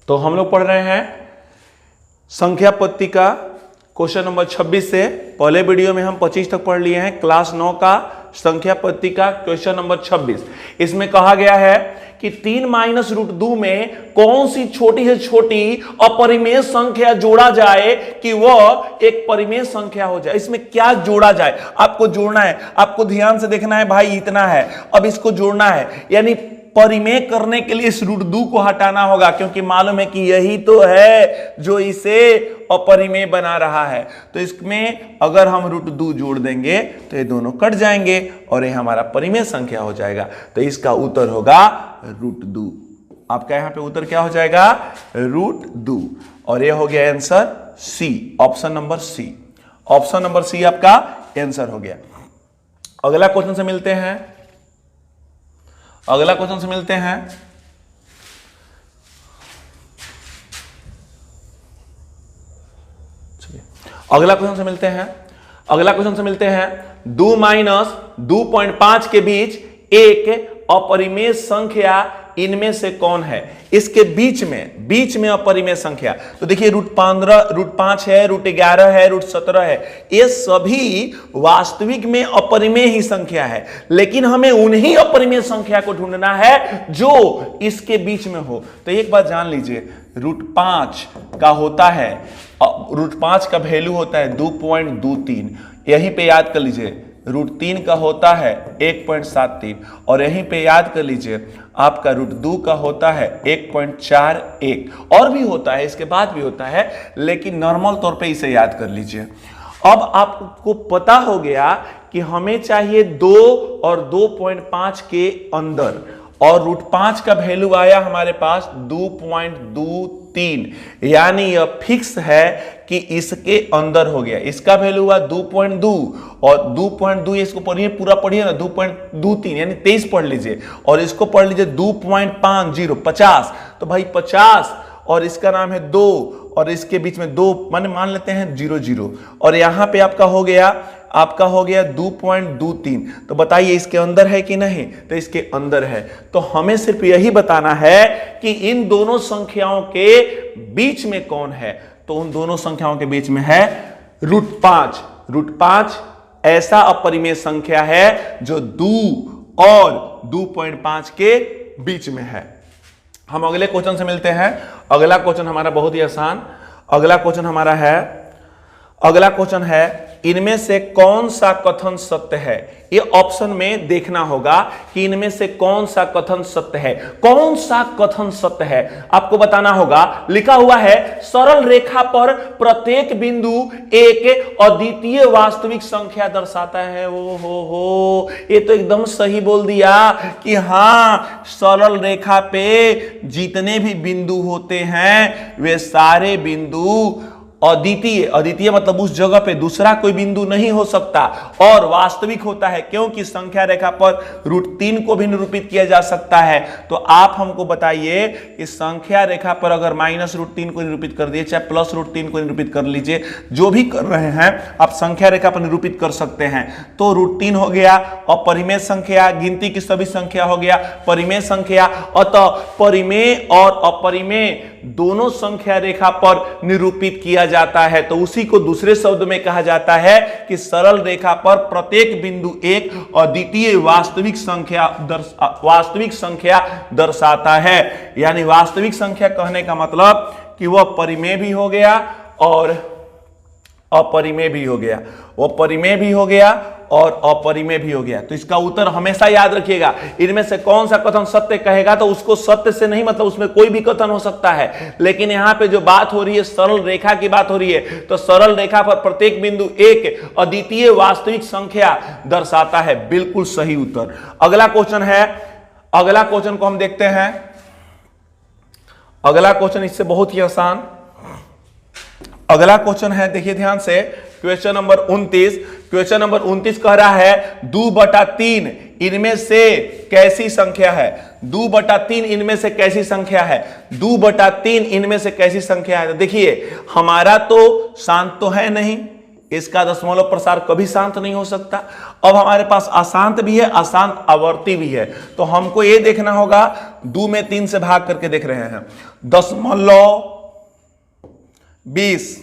तो हम लोग पढ़ रहे हैं संख्या पत्रिका क्वेश्चन नंबर 26 से। पहले वीडियो में हम 25 तक पढ़ लिए हैं। क्लास 9 का संख्या पत्रिका क्वेश्चन नंबर 26। इसमें कहा गया है कि 3 माइनस रूट 2 में कौन सी छोटी से छोटी अपरिमेय संख्या जोड़ा जाए कि वह एक परिमेय संख्या हो जाए। इसमें क्या जोड़ा जाए, आपको जोड़ना है, आपको ध्यान से देखना है। भाई इतना है, अब इसको जोड़ना है, यानी परिमेय करने के लिए इस रूट 2 को हटाना होगा, क्योंकि मालूम है कि यही तो है जो इसे अपरिमेय बना रहा है। तो इसमें अगर हम रूट 2 जोड़ देंगे तो ये दोनों कट जाएंगे और ये हमारा परिमेय संख्या हो जाएगा। तो इसका उत्तर होगा रूट 2। आपका यहां पे उत्तर क्या हो जाएगा? रूट 2। और ये हो गया answer C, option number C. Option number C आपका आंसर हो गया। अगला क्वेश्चन से मिलते हैं। अगला क्वेश्चन से मिलते हैं। अगला क्वेश्चन से मिलते हैं। अगला क्वेश्चन से मिलते हैं 2 माइनस 2.5 के बीच एक अपरिमेय संख्या इनमें से कौन है? इसके बीच में अपरिमेय संख्या। तो देखिए रूट 5 है, रूट 11 है, रूट 17 है, ये सभी वास्तविक में अपरिमेय ही संख्या है, लेकिन हमें उन्हीं अपरिमेय संख्या को ढूंढना है जो इसके बीच में हो। तो एक बात जान लीजिए, रूट 5 का होता है, रूट 5 का वैल्यू होता है 2.23। यहीं पे याद कर लीजिए। रूट 3 का होता है 1.73 और यहीं पे याद कर लीजिए आपका रूट 2 का होता है 1.41। और भी होता है, इसके बाद भी होता है, लेकिन नॉर्मल तौर पे इसे याद कर लीजिए। अब आपको पता हो गया कि हमें चाहिए 2 और 2.5 के अंदर, और रूट 5 का वैल्यू आया हमारे पास 2.23, यानी यह फिक्स है कि इसके अंदर हो गया। इसका वैल्यू हुआ 2.2 और 2.2, इसको पढ़िए, पूरा पढ़िए ना, 2.23 यानी 23 पढ़ लीजिए, और इसको पढ़ लीजिए 2.50 50। तो भाई 50 और इसका नाम है 2 और इसके बीच में 2 मान लेते हैं 0 और यहां पे आपका हो गया 2.23। तो बताइए इसके अंदर है कि नहीं? तो इसके अंदर है। तो हमें सिर्फ यही बताना है कि इन दोनों संख्याओं के बीच में कौन है। तो उन दोनों संख्याओं के बीच में है रूट 5। रूट 5 ऐसा अपरिमेय संख्या है जो 2 और 2.5 के बीच में है। हम अगले क्वेश्चन से मिलते हैं। अगला क्वेश्चन हमारा बहुत ही आसान। अगला क्वेश्चन है इनमें से कौन सा कथन सत्य है? ये ऑप्शन में देखना होगा कि इनमें से कौन सा कथन सत्य है। कौन सा कथन सत्य है आपको बताना होगा। लिखा हुआ है सरल रेखा पर प्रत्येक बिंदु एक अद्वितीय वास्तविक संख्या दर्शाता है। ओ हो, ये तो एकदम सही बोल दिया कि हाँ, सरल रेखा पे जितने भी बिंदु होते हैं वे सारे बिंदु अद्वितीय मतलब उस जगह पे दूसरा कोई बिंदु नहीं हो सकता और वास्तविक होता है, क्योंकि संख्या रेखा पर रूट 3 को भी निरूपित किया जा सकता है। तो आप हमको बताइए कि संख्या रेखा पर अगर माइनस रूट 3 को निरूपित कर दिए, चाहे प्लस रूट 3 को निरूपित कर लीजिए, जो भी कर रहे हैं आप संख्या रेखा पर निरूपित कर सकते हैं। तो रूट 3 हो गया अपरिमेय संख्या, गिनती की सभी संख्या हो गया परिमेय संख्या। अतः परिमेय और अपरिमेय दोनों संख्या रेखा पर निरूपित किया जाता है। तो उसी को दूसरे शब्द में कहा जाता है कि सरल रेखा पर प्रत्येक बिंदु एक अद्वितीय वास्तविक संख्या दर्शाता है। यानी वास्तविक संख्या कहने का मतलब कि वह परिमेय भी हो गया और अपरिमेय भी हो गया, वो परिमेय भी हो गया और अपरिमेय भी हो गया। तो इसका उत्तर हमेशा याद रखिएगा, इनमें से कौन सा कथन सत्य कहेगा तो उसको सत्य से नहीं मतलब उसमें कोई भी कथन हो सकता है, लेकिन यहां पे जो बात हो रही है सरल रेखा की बात हो रही है, तो सरल रेखा पर प्रत्येक बिंदु एक अद्वितीय वास्तविक संख्या दर्शाता है। बिल्कुल सही उत्तर। अगला क्वेश्चन है, अगला क्वेश्चन को हम देखते हैं। अगला क्वेश्चन इससे बहुत ही आसान। अगला क्वेश्चन है, देखिए ध्यान से, क्वेश्चन नंबर 29। क्वेश्चन नंबर 29 कह रहा है 2/3 इनमें से कैसी संख्या है? 2/3 इनमें से कैसी संख्या है? 2/3 इनमें से कैसी संख्या है? तो देखिए हमारा तो शांत तो है नहीं, इसका दशमलव प्रसार कभी शांत नहीं हो सकता। अब हमारे पास अशांत भी है, अशांत आवर्ती भी है, तो हमको ये देखना होगा 2 में 3 से भाग करके देख रहे हैं। 0.20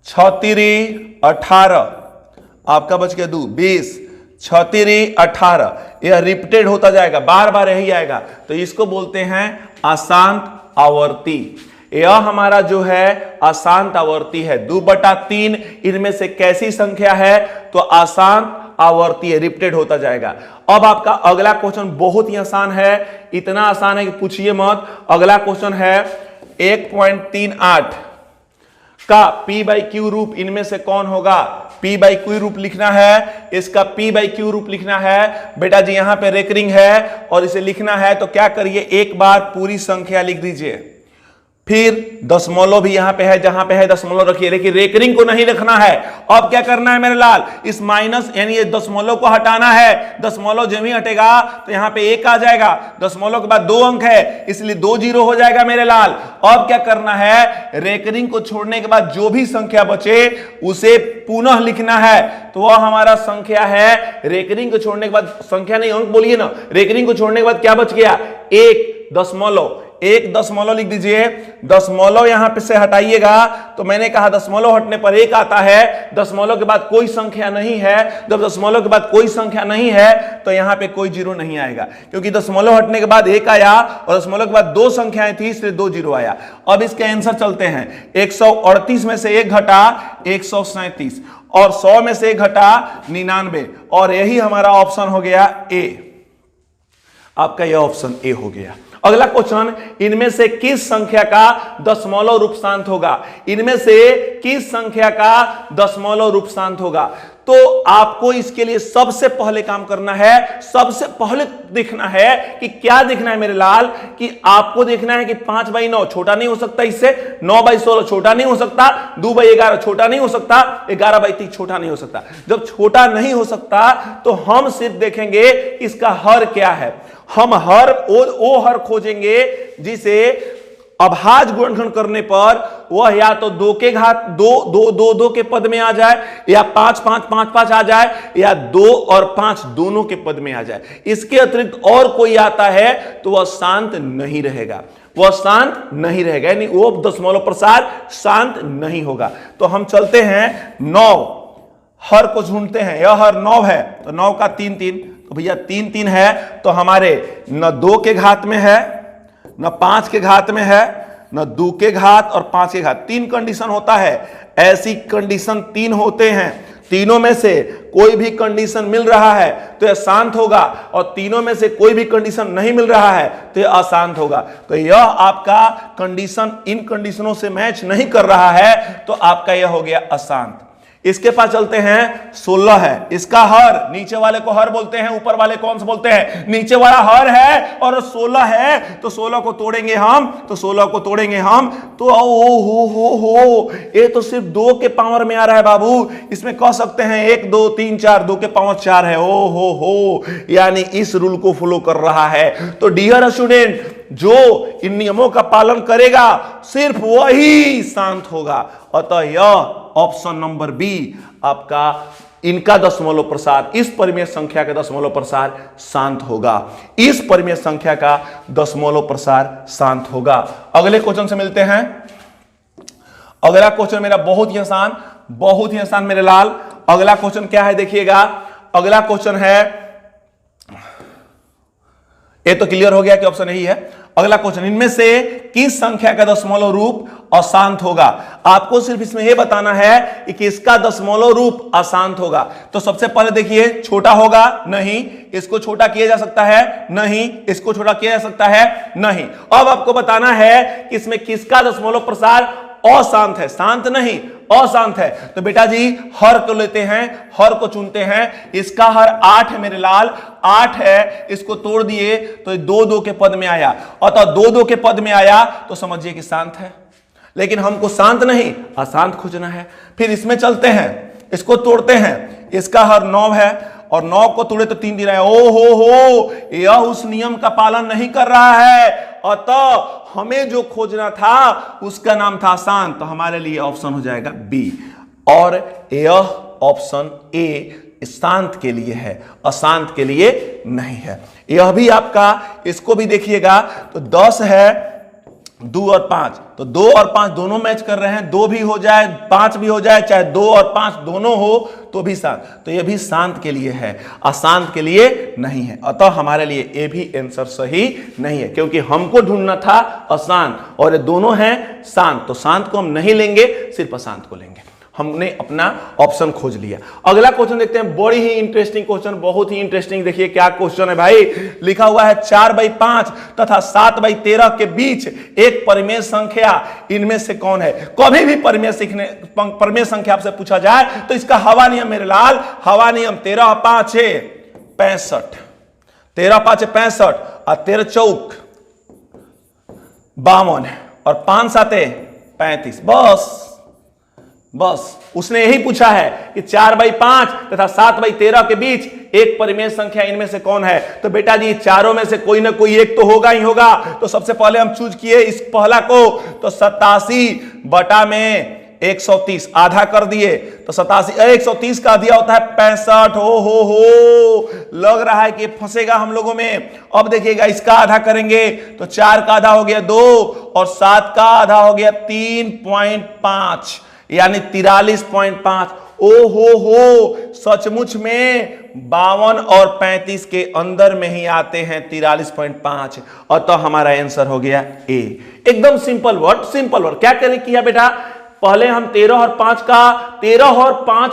6 18 आपका बच गया 2 20 6 18, यह रिपीटेड होता जाएगा, बार बार यही आएगा, तो इसको बोलते हैं अशांत आवर्ती। यह हमारा जो है अशांत आवर्ती है। 2/3 इनमें से कैसी संख्या है, तो अशांत आवर्ती है, रिपीटेड होता जाएगा। अब आपका अगला क्वेश्चन बहुत ही आसान है, इतना आसान है कि पूछिए मत। अगला क्वेश्चन है 1.38 का p/q रूप इनमें से कौन होगा। p/q रूप लिखना है, इसका p/q रूप लिखना है बेटा जी। यहां पे रेकरिंग है और इसे लिखना है तो क्या करिए, एक बार पूरी संख्या लिख दीजिए, फिर दशमलव भी यहां पे है, जहां पे है दशमलव रखिए, लेकिन रेकरिंग को नहीं रखना है। अब क्या करना है मेरे लाल, इस माइनस यानी ये दशमलव को हटाना है। दशमलव जब ही हटेगा तो यहां पे 1 आ जाएगा, दशमलव के बाद 2 अंक है, इसलिए 2 0 हो जाएगा मेरे लाल। अब क्या करना है, रेकरिंग को छोड़ने के बाद जो भी संख्या बचे उसे पुनः लिखना है, तो वह हमारा संख्या है। रेकरिंग को छोड़ने के बाद संख्या नहीं, अंक बोलिए ना, रेकरिंग को छोड़ने के बाद क्या बच गया, 1 दशमलव लिख दीजिए। दशमलव यहां पे से हटाइएगा, तो मैंने कहा दशमलव हटने पर 1 आता है, दशमलव के बाद कोई संख्या नहीं है। जब दशमलव के बाद कोई संख्या नहीं है तो यहां पे कोई 0 नहीं आएगा, क्योंकि दशमलव हटने के बाद 1 आया और दशमलव के बाद 2 संख्याएं थी, इसलिए 2 0 आया। अब इसके आंसर चलते हैं। 138 में से 1 घटा 137 और 100 में से 1 घटा 99, और यही हमारा ऑप्शन हो गया ए। आपका यह ऑप्शन ए हो गया। अगला क्वेश्चन, इनमें से किस संख्या का दशमलव रूप शांत होगा। इनमें से किस संख्या का दशमलव रूप शांत होगा, तो आपको इसके लिए सबसे पहले काम करना है, सबसे पहले देखना है कि क्या देखना है मेरे लाल, कि आपको देखना है कि 5/9 छोटा नहीं हो सकता इससे, 9/16 छोटा नहीं हो सकता, 2/11 छोटा नहीं हो सकता, 11/30 छोटा नहीं हो सकता। जब छोटा नहीं हो सकता तो हम सिर्फ देखेंगे इसका हर क्या है। हम हर वो हर खोजेंगे जिसे अभाज्य गुणनखंड करने पर वह या तो 2 के घात 2 के पद में आ जाए, या 5 5 5 5 आ जाए, या 2 और 5 दोनों के पद में आ जाए। इसके अतिरिक्त और कोई आता है तो वह शांत नहीं रहेगा, वह शांत नहीं रहेगा, यानी वो दशमलव प्रसार शांत नहीं होगा। तो हम चलते हैं 9 हर को ढूंढते हैं। यह हर 9 है, तो 9 का 3 3, तो भैया 3 3 है, तो हमारे न 2 के घात में है, न 5 के घात में है, न 2 के घात और 5 के घात। 3 कंडीशन होता है, ऐसी कंडीशन 3 होते हैं। तीनों में से कोई भी कंडीशन मिल रहा है तो यह शांत होगा, और तीनों में से कोई भी कंडीशन नहीं मिल रहा है तो यह अशांत होगा। तो यह आपका कंडीशन इन कंडीशनों से मैच नहीं कर रहा है, तो आपका यह हो गया अशांत। इसके पास चलते हैं 16 है, इसका हर, नीचे वाले को हर बोलते हैं, ऊपर वाले कौन से बोलते हैं, नीचे वाला हर है, और 16 है तो 16 को तोड़ेंगे हम, तो 16 को तोड़ेंगे हम, तो ओ हो ये तो सिर्फ 2 के पावर में आ रहा है बाबू। इसमें कह सकते हैं 1 2 3 4, 2 के पावर 4 है। ओ हो, यानी इस रूल को फॉलो कर रहा है। तो डियर स्टूडेंट, जो इन नियमों का पालन करेगा सिर्फ वही शांत होगा। अतः यह ऑप्शन नंबर बी आपका, इनका दशमलव प्रसार, इस परिमेय संख्या का दशमलव प्रसार शांत होगा, इस परिमेय संख्या का दशमलव प्रसार शांत होगा। अगले क्वेश्चन से मिलते हैं। अगला क्वेश्चन मेरा बहुत ही आसान मेरे लाल। अगला क्वेश्चन क्या है देखिएगा। अगला क्वेश्चन है, ये तो क्लियर हो गया कि ऑप्शन यही है। अगला क्वेश्चन, इनमें से किस संख्या का दशमलव रूप अशांत होगा। आपको सिर्फ इसमें यह बताना है कि किसका दशमलव रूप अशांत होगा। तो सबसे पहले देखिए, छोटा होगा नहीं, इसको छोटा किया जा सकता है नहीं, इसको छोटा किया जा सकता है नहीं। अब आपको बताना है कि इसमें किसका दशमलव प्रसार अशांत है, शांत नहीं अशांत है। तो बेटा जी हर को लेते हैं, हर को चुनते हैं। इसका हर 8 है मेरे लाल, 8 है, इसको तोड़ दिए तो 2 2 के पद में आया, अतः 2 2 के पद में आया तो समझिए कि शांत है। लेकिन हमको शांत नहीं अशांत खोजना है। फिर इसमें चलते हैं, इसको तोड़ते हैं। इसका हर 9 है और 9 को तोड़े तो 3 दिन आए। ओ हो, यह उस नियम का पालन नहीं कर रहा है, अतः हमें जो खोजना था उसका नाम था शांत। तो हमारे लिए ऑप्शन हो जाएगा बी। और यह ऑप्शन ए शांत के लिए है, अशांत के लिए नहीं है। यह भी आपका, इसको भी देखिएगा तो 10 है, 2 और 5, तो 2 और 5 दोनों मैच कर रहे हैं, 2 भी हो जाए 5 भी हो जाए, चाहे 2 और 5 दोनों हो तो भी शांत, तो यह भी शांत के लिए है, अशांत के लिए नहीं है। अतः हमारे लिए ये भी आंसर सही नहीं है, क्योंकि हमको ढूंढना था अशांत और ये दोनों हैं शांत, तो शांत को हम नहीं लेंगे, सिर्फ अशांत को लेंगे। हमने अपना ऑप्शन खोज लिया। अगला क्वेश्चन देखते हैं, बड़ी ही इंटरेस्टिंग क्वेश्चन, बहुत ही इंटरेस्टिंग। देखिए क्या क्वेश्चन है भाई, लिखा हुआ है 4/5 तथा 7/13 के बीच एक परिमेय संख्या इनमें से कौन है। कभी भी परिमेय संख्या आपसे पूछा जाए तो इसका हवा नियम मेरे लाल, हवा नियम 13 और 5 65, 13 5 65 और 13 चौक 52 और 5 7 35। बस उसने यही पूछा है कि 4/5 तथा 7/13 के बीच एक परिमेय संख्या इनमें से कौन है। तो बेटा जी चारों में से कोई ना कोई एक तो होगा ही होगा। तो सबसे पहले हम चूज किए इस पहला को, तो 87/130 आधा कर दिए, तो 130 का दिया होता है 65। हो लग रहा है कि फंसेगा हम लोगों में। अब देखिएगा इसका आधा करेंगे तो 4 का आधा हो गया 2 और 7 का आधा हो गया 3.5 यानी 43.5। ओ हो सचमुच में 52 और 35 के अंदर में ही आते हैं 43.5। और तो हमारा आंसर हो गया ए। एकदम सिंपल वर्ड, सिंपल वर्ड। क्या करें किया बेटा, पहले हम 13 और 5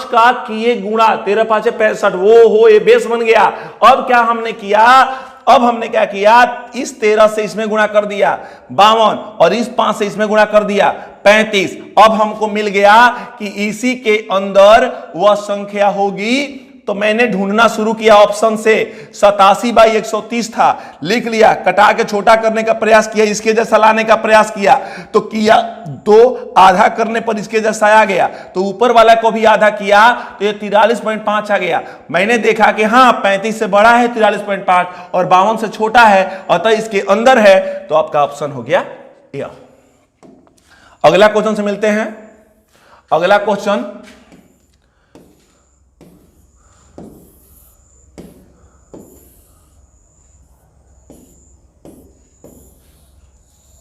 का किए गुणा, 13 5 65। वो हो ये बेस बन गया। अब क्या हमने किया, अब हमने क्या किया, इस 13 से इसमें गुणा कर दिया 52 और इस 5 से इसमें गुणा कर दिया 35। अब हमको मिल गया कि इसी के अंदर वह संख्या होगी। तो मैंने ढूंढना शुरू किया ऑप्शन से, 87/130 था, लिख लिया, कटा के छोटा करने का प्रयास किया, इसके जैसा लाने का प्रयास किया तो किया, तो आधा करने पर इसके जैसा आ गया, तो ऊपर वाला को भी आधा किया तो ये 43.5 आ गया। मैंने देखा कि हाँ 35 से बड़ा है 43.5 और 52 से छोटा है, अतः इसके अंदर है, तो आपका ऑप्शन हो गया ए। अगला क्वेश्चन से मिलते हैं। अगला क्वेश्चन,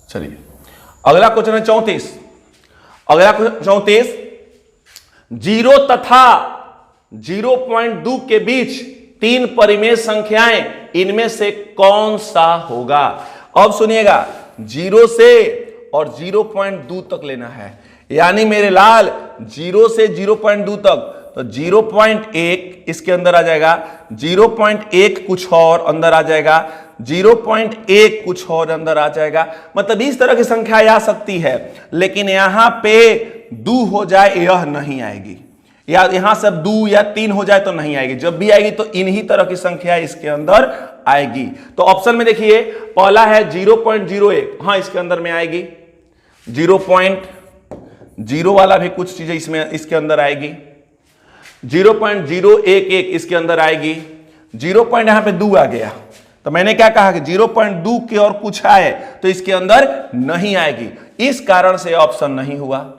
चलिए अगला क्वेश्चन है 34। अगला क्वेश्चन 34, 0 तथा 0.2 के बीच 3 परिमेय संख्याएं इनमें से कौन सा होगा। अब सुनिएगा, 0 से और 0.2 तक लेना है, यानी मेरे लाल 0 से 0.2 तक, तो 0.1 इसके अंदर आ जाएगा, 0.1 कुछ और अंदर आ जाएगा, 0.1 कुछ और अंदर आ जाएगा। मतलब इस तरह की संख्या आ सकती है, लेकिन यहां पे 2 हो जाए यह नहीं आएगी, या यहां से 2 या 3 हो जाए तो नहीं आएगी। जब भी आएगी तो इन्हीं तरह की संख्या इसके अंदर आएगी। तो ऑप्शन में देखिए, पहला है 0.01, हाँ इसके अंदर में आएगी। 0.0 वाला भी कुछ चीजें इसमें इसके अंदर आएगी। 0.011 इसके अंदर आएगी। 0. यहां पे 2 आ गया, तो मैंने क्या कहा कि 0.2 के और कुछ आए तो इसके अंदर नहीं आएगी। इस कारण से ऑप्शन नहीं हुआ,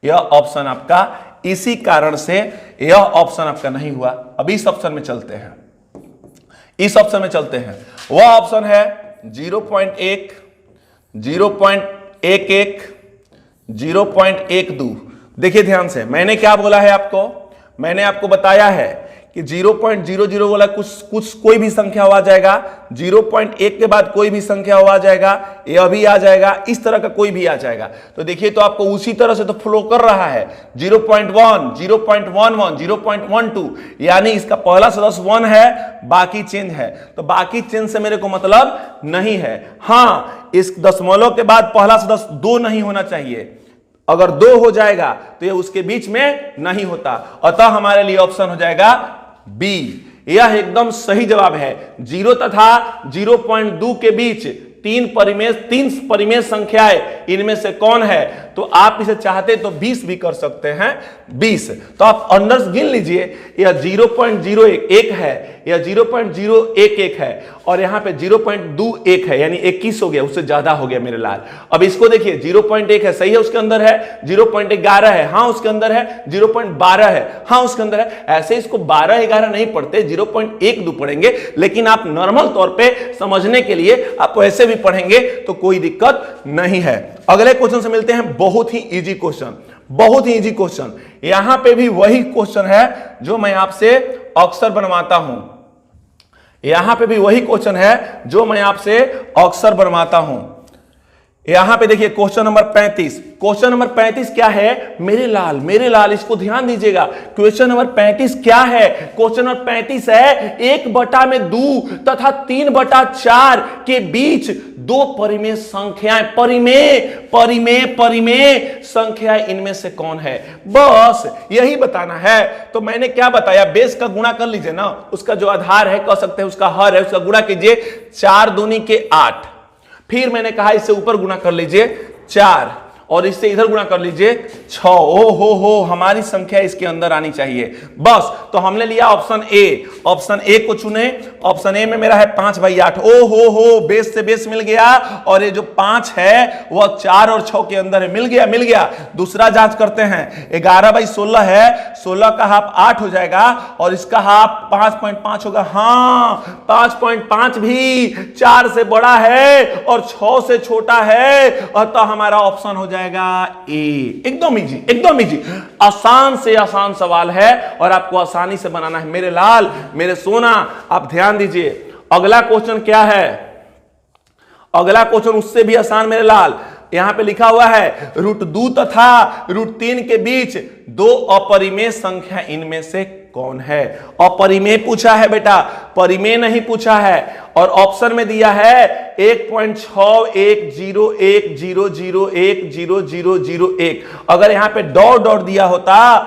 यह ऑप्शन आपका, इसी कारण से यह ऑप्शन आपका नहीं हुआ। अब इस ऑप्शन में चलते हैं, इस ऑप्शन में चलते हैं। वह ऑप्शन है 0.1, 0.11, 0.12। देखिए ध्यान से, मैंने क्या बोला है आपको, मैंने आपको बताया है कि 0.00 वाला कुछ कोई भी संख्या आ जाएगा, 0.1 के बाद कोई भी संख्या आ जाएगा, यह भी आ जाएगा, इस तरह का कोई भी आ जाएगा। तो देखिए, तो आपको उसी तरह से तो फ्लो कर रहा है। 0.1, 0.11, 0.12, यानी इसका पहला सदस्य 1 है, बाकी चेंज है। तो बाकी चेंज से मेरे को मतलब नहीं है। हाँ, इस दशमलव के बाद पहला सदस्य 2 नहीं होना चाहिए। अगर 2 हो जाएगा तो ये उसके बीच में नहीं होता। अतः हमारे लिए ऑप्शन हो जाएगा बी। यह एकदम सही जवाब है। 0 तथा 0.2 के बीच 3 परिमेय संख्याएं इनमें से कौन है। तो आप इसे चाहते तो 20 भी कर सकते हैं, 20। तो आप अंदर गिन लीजिए, यह 0.01 है, यह 0.011 है, और यहां पे 0.21 है, यानी 21 हो गया, उससे ज्यादा हो गया मेरे लाल। अब इसको देखिए, 0.1 है, सही है, उसके अंदर है। 0.11 है, हाँ उसके अंदर है। 0.12 है, हाँ उसके अंदर है। ऐसे इसको 12 11 नहीं पढ़ते, 0.12 पढ़ेंगे, लेकिन आप नॉर्मल तौर पे समझने के लिए आप ऐसे भी पढ़ेंगे तो कोई दिक्कत नहीं है। अगले क्वेश्चन से मिलते हैं, बहुत ही इजी क्वेश्चन, बहुत ही इजी क्वेश्चन। यहां पे भी वही क्वेश्चन है जो मैं आपसे अक्सर बनवाता हूं, यहां पे भी वही क्वेश्चन है जो मैं आपसे अक्सर बनवाता हूं। यहां पे देखिए क्वेश्चन नंबर 35। क्वेश्चन नंबर 35 क्या है मेरे लाल इसको ध्यान दीजिएगा। क्वेश्चन नंबर 35 क्या है? क्वेश्चन नंबर 35 है 1/2 तथा 3/4 के बीच दो परिमेय संख्याएं, परिमेय संख्याएं, इनमें से कौन है? बस यही बताना है। तो मैंने क्या बताया, बेस का गुणा कर लीजिए ना, उसका जो आधार है कह सकते हैं उसका हर है, उसका गुणा कीजिए, 4 दूनी के 8। फिर मैंने कहा इससे ऊपर गुणा कर लीजिए 4, और इससे इधर गुणा कर लीजिए 6। ओ हो, हमारी संख्या इसके अंदर आनी चाहिए। बस, तो हमने लिया ऑप्शन ए, ऑप्शन ए को चुने। ऑप्शन ए में मेरा है 5/8। ओ हो, बेस से बेस मिल गया, और ये जो 5 है वह 4 और 6 के अंदर है। मिल गया। दूसरा जांच करते हैं, 11/16 है, 16 का हाफ 8 हो जाएगा, और इसका हाफ 5.5 होगा। हाँ, 5.5 भी 4 से बड़ा है और 6 से छोटा है, अतः हमारा ऑप्शन हो जाएगा ए। एकदम इजी, आसान से आसान सवाल है, और आपको आसानी से बनाना है मेरे लाल, मेरे सोना। आप ध्यान दीजिए, अगला क्वेश्चन क्या है? अगला क्वेश्चन उससे भी आसान मेरे लाल। यहां पे लिखा हुआ है √2 तथा √3 के बीच दो अपरिमेय संख्या, इनमें से कौन है? अपरिमेय पूछा है बेटा, परिमेय नहीं पूछा है। और ऑप्शन में दिया है 1.610010010001। अगर यहां पे डॉट दिया होता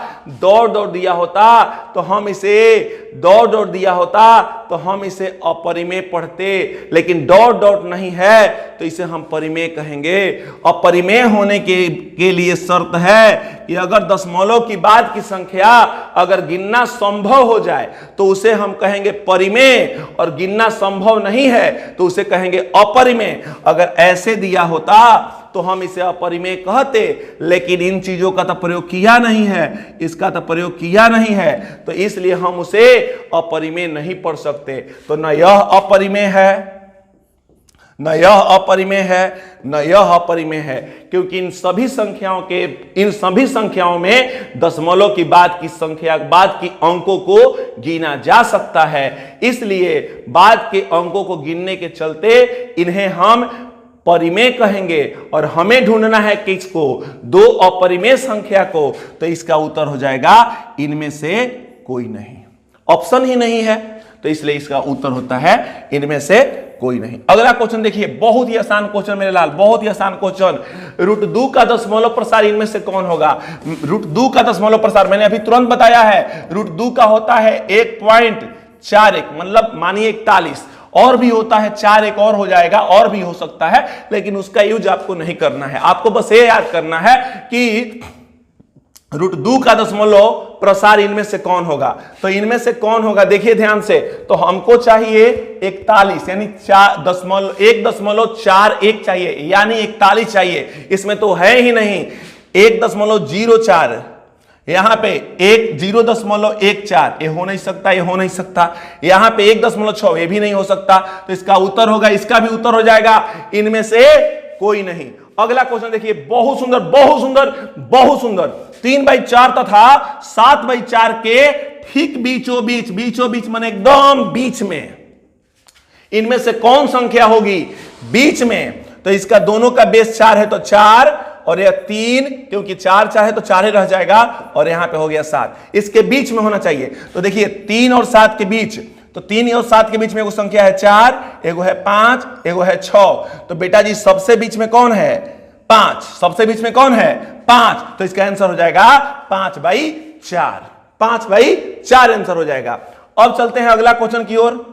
तो हम इसे अपरिमेय पढ़ते, लेकिन डॉट नहीं है तो इसे हम परिमेय कहेंगे। अपरिमेय होने के लिए शर्त है कि अगर दशमलव की बाद की संख्या अगर गिनना संभव हो जाए तो उसे हम कहेंगे परिमेय, और गिनना संभव नहीं है तो उसे कहेंगे अपरिमेय। अगर ऐसे दिया होता तो हम इसे अपरिमेय कहते, लेकिन इन चीजों का तो प्रयोग किया नहीं है, इसका तो प्रयोग किया नहीं है, तो इसलिए हम उसे अपरिमेय नहीं पढ़ सकते। तो न यह अपरिमेय है, न यह अपरिमेय है, क्योंकि इन सभी संख्याओं में दशमलव की बाद की संख्या, बाद की अंकों को गिना जा सकता है। इसलिए बाद के अंकों को गिनने के चलते इन्हें हम परिमेय कहेंगे, और हमें ढूंढना है किसको? दो अपरिमेय संख्या को। तो इसका उत्तर हो जाएगा इनमें से कोई नहीं, ऑप्शन ही नहीं है, तो इसलिए इसका उत्तर होता है इनमें से कोई नहीं। अगला क्वेश्चन देखिए, बहुत ही आसान क्वेश्चन मेरे लाल, बहुत ही आसान क्वेश्चन। √2 का दशमलव प्रसार इनमें से कौन होगा? √2 का दशमलव प्रसार मैंने अभी तुरंत बताया है, √2 का होता है 1.41, मतलब मानिए 41, और भी होता है 4 एक और हो जाएगा, और भी हो सकता है, लेकिन उसका यूज आपको नहीं करना है। आपको बस ये याद करना है कि √2 का दशमलव प्रसार इनमें से कौन होगा। तो इनमें से कौन होगा देखिए ध्यान से, तो हमको चाहिए 41, यानी 1.41 चाहिए, यानी 41 चाहिए। इसमें तो है ही नहीं, 1.04, यहां पे 0.14, ये हो नहीं सकता, ये हो नहीं सकता। यहां पे 1.6, ये भी नहीं हो सकता। तो इसका उत्तर होगा, इसका भी उत्तर हो जाएगा इनमें से कोई नहीं। अगला क्वेश्चन देखिए, बहुत सुंदर 3/4 तथा 7/4 के ठीक बीचों बीच माने एकदम बीच में, इनमें से कौन संख्या होगी बीच में? तो इसका दोनों का बेस 4 है तो 4, और यह 3, क्योंकि 4 चाहे तो 4 ही रह जाएगा, और यहां पे हो गया 7। इसके बीच में होना चाहिए। तो देखिए 3 और 7 के बीच, तो 3 और 7 के बीच में एगो संख्या है 4, एगो है 5, एगो है 6। तो बेटा जी सबसे बीच में कौन है? 5। सबसे बीच में कौन है? 5। तो इसका आंसर हो जाएगा 5/4। 5/4 आंसर हो जाएगा। अब चलते हैं अगला क्वेश्चन की ओर।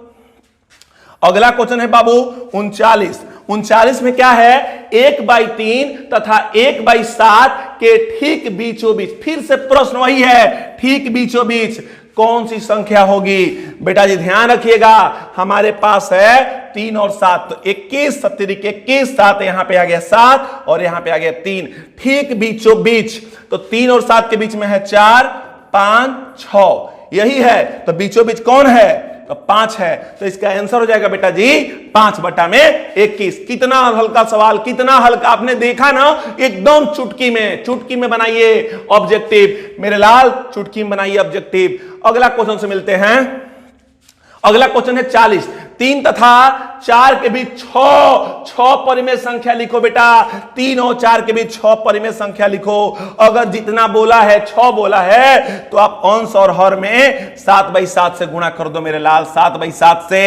अगला क्वेश्चन है बाबू 39। 39 में क्या है, 1/3 तथा 1/7 के ठीक बीचों बीच। फिर से प्रश्न वही है, ठीक बीचों बीच कौन सी संख्या होगी? बेटा जी ध्यान रखिएगा, हमारे पास है 3 और 7, तो 21 सत्तरिक 21, 7 यहां पे आ गया 7 और यहां पे आ गया 3, ठीक बीचों बीच। तो 3 और 7 के बीच में है 4, 5, 6, यही है। तो बीचों बीच कौन है? तो 5 है। तो इसका आंसर हो जाएगा बेटा जी 5/21। कितना हल्का सवाल, कितना हल्का, आपने देखा ना, एकदम चुटकी में बनाइए ऑब्जेक्टिव, मेरे लाल चुटकी में बनाइए ऑब्जेक्टिव। अगला क्वेश्चन से मिलते हैं। अगला क्वेश्चन है 40। 3 तथा 4 के बीच 6 परिमेय संख्या लिखो बेटा। 3 और 4 के बीच 6 परिमेय संख्या लिखो। अगर जितना बोला है 6 बोला है तो आप अंश और हर में 7/7 से गुणा कर दो मेरे लाल, 7/7 से।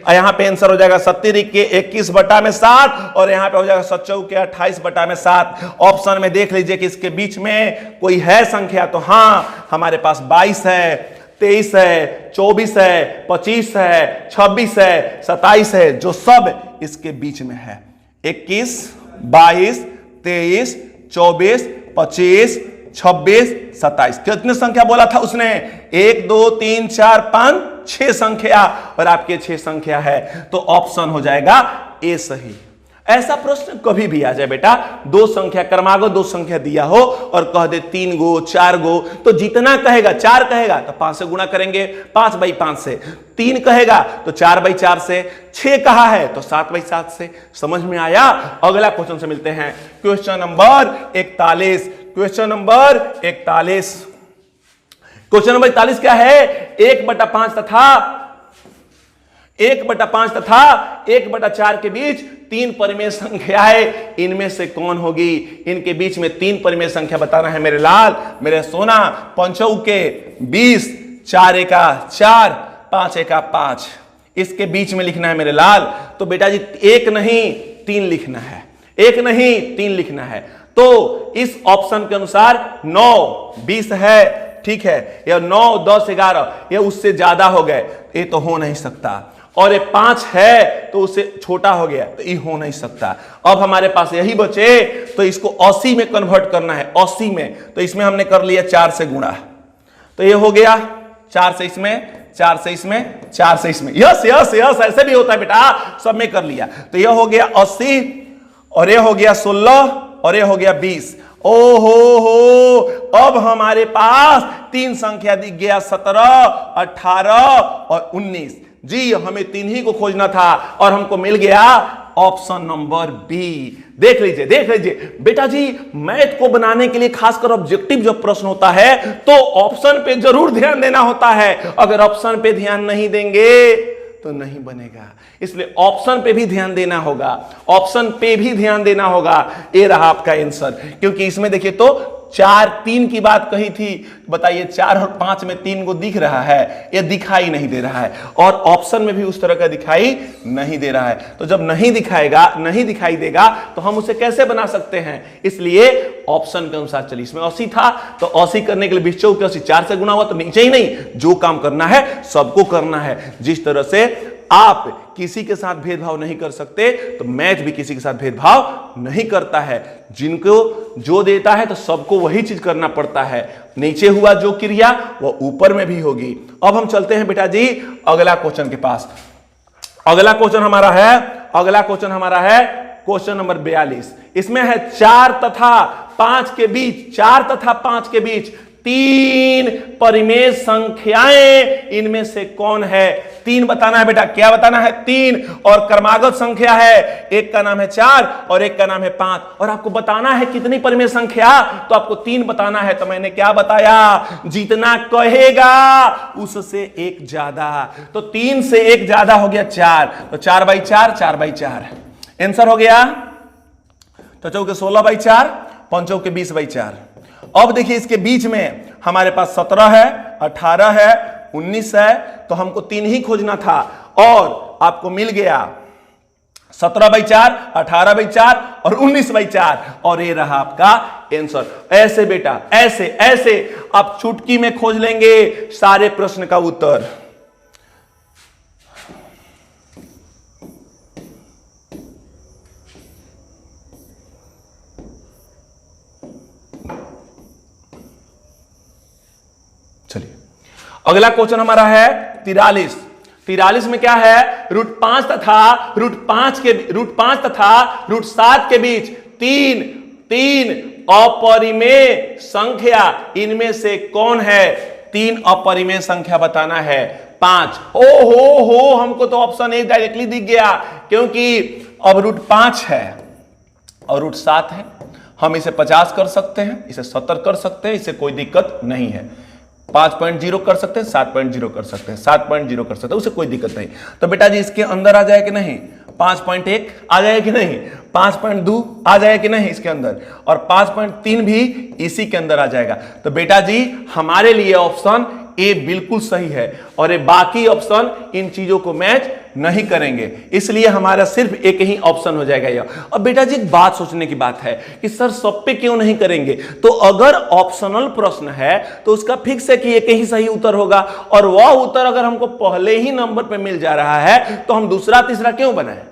यहां पे आंसर हो जाएगा 70 के 21/7 और यहां पे हो जाएगा 7 के 28/7। ऑप्शन में देख लीजिए कि इसके बीच में कोई है संख्या, तो हां हमारे पास 22 है, 23 है, 24 है, 25 है, 26 है, 27 है, जो सब इसके बीच में है। 21, 22, 23, 24, 25, 26, 27। कितने संख्या बोला था उसने? 1, 2, 3, 4, 5, 6 संख्या, और आपके 6 संख्या है, तो ऑप्शन हो जाएगा ए सही। ऐसा प्रश्न कभी भी आ जाए बेटा, दो संख्या क्रमागत, दो संख्या दिया हो और कह दे 3 गो 4 गो, तो जितना कहेगा 4 कहेगा तो 5 से गुणा करेंगे, 5/5 से। 3 कहेगा तो 4/4 से। 6 कहा है तो 7/7 से। समझ में आया? अगला क्वेश्चन से मिलते हैं। Question number 41। Question number 41। Question number 41 क्या है? 1/5 तथा 1/4 के बीच 3 परिमेय संख्याएं, इनमें से कौन होगी? इनके बीच में 3 परिमेय संख्या बताना है मेरे लाल, मेरे सोना। 5 के 20, 4 एका 4, 5 एका 5, इसके बीच में लिखना है मेरे लाल। तो बेटा जी 1 नहीं 3 लिखना है, 1 नहीं 3 लिखना है। तो इस ऑप्शन के अनुसार 9, 20 है, ठीक है, या 9, 10, 11, ये उससे ज्यादा हो गए, ये तो हो नहीं सकता। और ये 5 है तो उससे छोटा हो गया, तो ये हो नहीं सकता। अब हमारे पास यही बचे, तो इसको 80 में कन्वर्ट करना है, 80 में। तो इसमें हमने कर लिया 4 से गुणा, तो ये हो गया 4 से इसमें, 4 से इसमें, 4 से इसमें। यस यस यस, ऐसे भी होता है बेटा, सब में कर लिया। तो ये हो गया 80 और ये हो गया 16 और ये हो गया 20। ओहो, अब हमारे पास 3 संख्या दिख गया, 17, 18 और 19। जी हमें 3 ही को खोजना था और हमको मिल गया ऑप्शन नंबर बी। देख लीजिए बेटा जी, मैथ को बनाने के लिए खासकर ऑब्जेक्टिव जब प्रश्न होता है तो ऑप्शन पे जरूर ध्यान देना होता है। अगर ऑप्शन पे ध्यान नहीं देंगे तो नहीं बनेगा, इसलिए ऑप्शन पे भी ध्यान देना होगा, ऑप्शन पे भी ध्यान देना होगा। ये रहा आपका आंसर, क्योंकि इसमें देखिए तो 4, 3 की बात कही थी, बताइए 4 और 5 में 3 को दिख रहा है, ये दिखाई नहीं दे रहा है, और ऑप्शन में भी उस तरह का दिखाई नहीं दे रहा है। तो जब नहीं दिखाई देगा तो हम उसे कैसे बना सकते हैं? इसलिए ऑप्शन के अनुसार चलिए। इसमें 80 था तो 80 करने के लिए 20 चौके 80, 4 से गुना हुआ, तो नीचे ही नहीं, जो काम करना है सबको करना है। जिस तरह से आप किसी के साथ भेदभाव नहीं कर सकते, तो मैथ भी किसी के साथ भेदभाव नहीं करता है। जिनको जो देता है तो सबको वही चीज करना पड़ता है। नीचे हुआ जो क्रिया वो ऊपर में भी होगी। अब हम चलते हैं बेटा जी अगला क्वेश्चन के पास। अगला क्वेश्चन हमारा है क्वेश्चन नंबर 42। इसमें है 4 तथा 5 के बीच 3 परिमेय संख्याएं, इनमें से कौन है? 3 बताना है बेटा, क्या बताना है? 3, और क्रमागत संख्या है, एक का नाम है 4 और एक का नाम है 5, और आपको बताना है कितनी परिमेय संख्या, तो आपको 3 बताना है। तो मैंने क्या बताया? जितना कहेगा उससे एक ज्यादा, तो 3 से एक ज्यादा हो गया 4, तो 4/4, 4/4 आंसर हो गया। तो चौके 16/4, 5 के 20/4। अब देखिए इसके बीच में हमारे पास 17 है, 18 है, 19 है, तो हमको 3 ही खोजना था और आपको मिल गया 17/4, 18/4 और 19/4, और ये रहा आपका आंसर। ऐसे बेटा, ऐसे आप चुटकी में खोज लेंगे सारे प्रश्न का उत्तर। अगला क्वेश्चन हमारा है 43। 43 में क्या है, √5 तथा √5 तथा √7 के बीच तीन अपरिमेय संख्या, इनमें से कौन है? 3 अपरिमेय संख्या बताना है। 5। हो हमको तो ऑप्शन ए डायरेक्टली दिख गया, क्योंकि अब √5 है और √7 है। हम इसे 50 कर सकते हैं, इसे 70 कर सकते हैं, इसे कोई दिक्कत नहीं है। 5.0 कर सकते हैं, 7.0 कर सकते हैं, 7.0 कर सकते हैं, उसे कोई दिक्कत नहीं। तो बेटा जी इसके अंदर आ जाए कि नहीं? 5.1 आ जाए कि नहीं? 5.2 आ जाए कि नहीं इसके अंदर? और 5.3 भी इसी के अंदर आ जाएगा। तो बेटा जी हमारे लिए ऑप्शन ए बिल्कुल सही है, और ये बाकी ऑप्शन इन चीजों को मैच नहीं करेंगे, इसलिए हमारा सिर्फ एक ही ऑप्शन हो जाएगा यह। अब बेटा जी एक बात सोचने की बात है कि सर सब पे क्यों नहीं करेंगे? तो अगर ऑप्शनल प्रश्न है तो उसका फिक्स है कि एक ही सही उत्तर होगा, और वह उत्तर अगर हमको पहले ही नंबर पे मिल जा रहा है तो हम दूसरा तीसरा क्यों बनाए?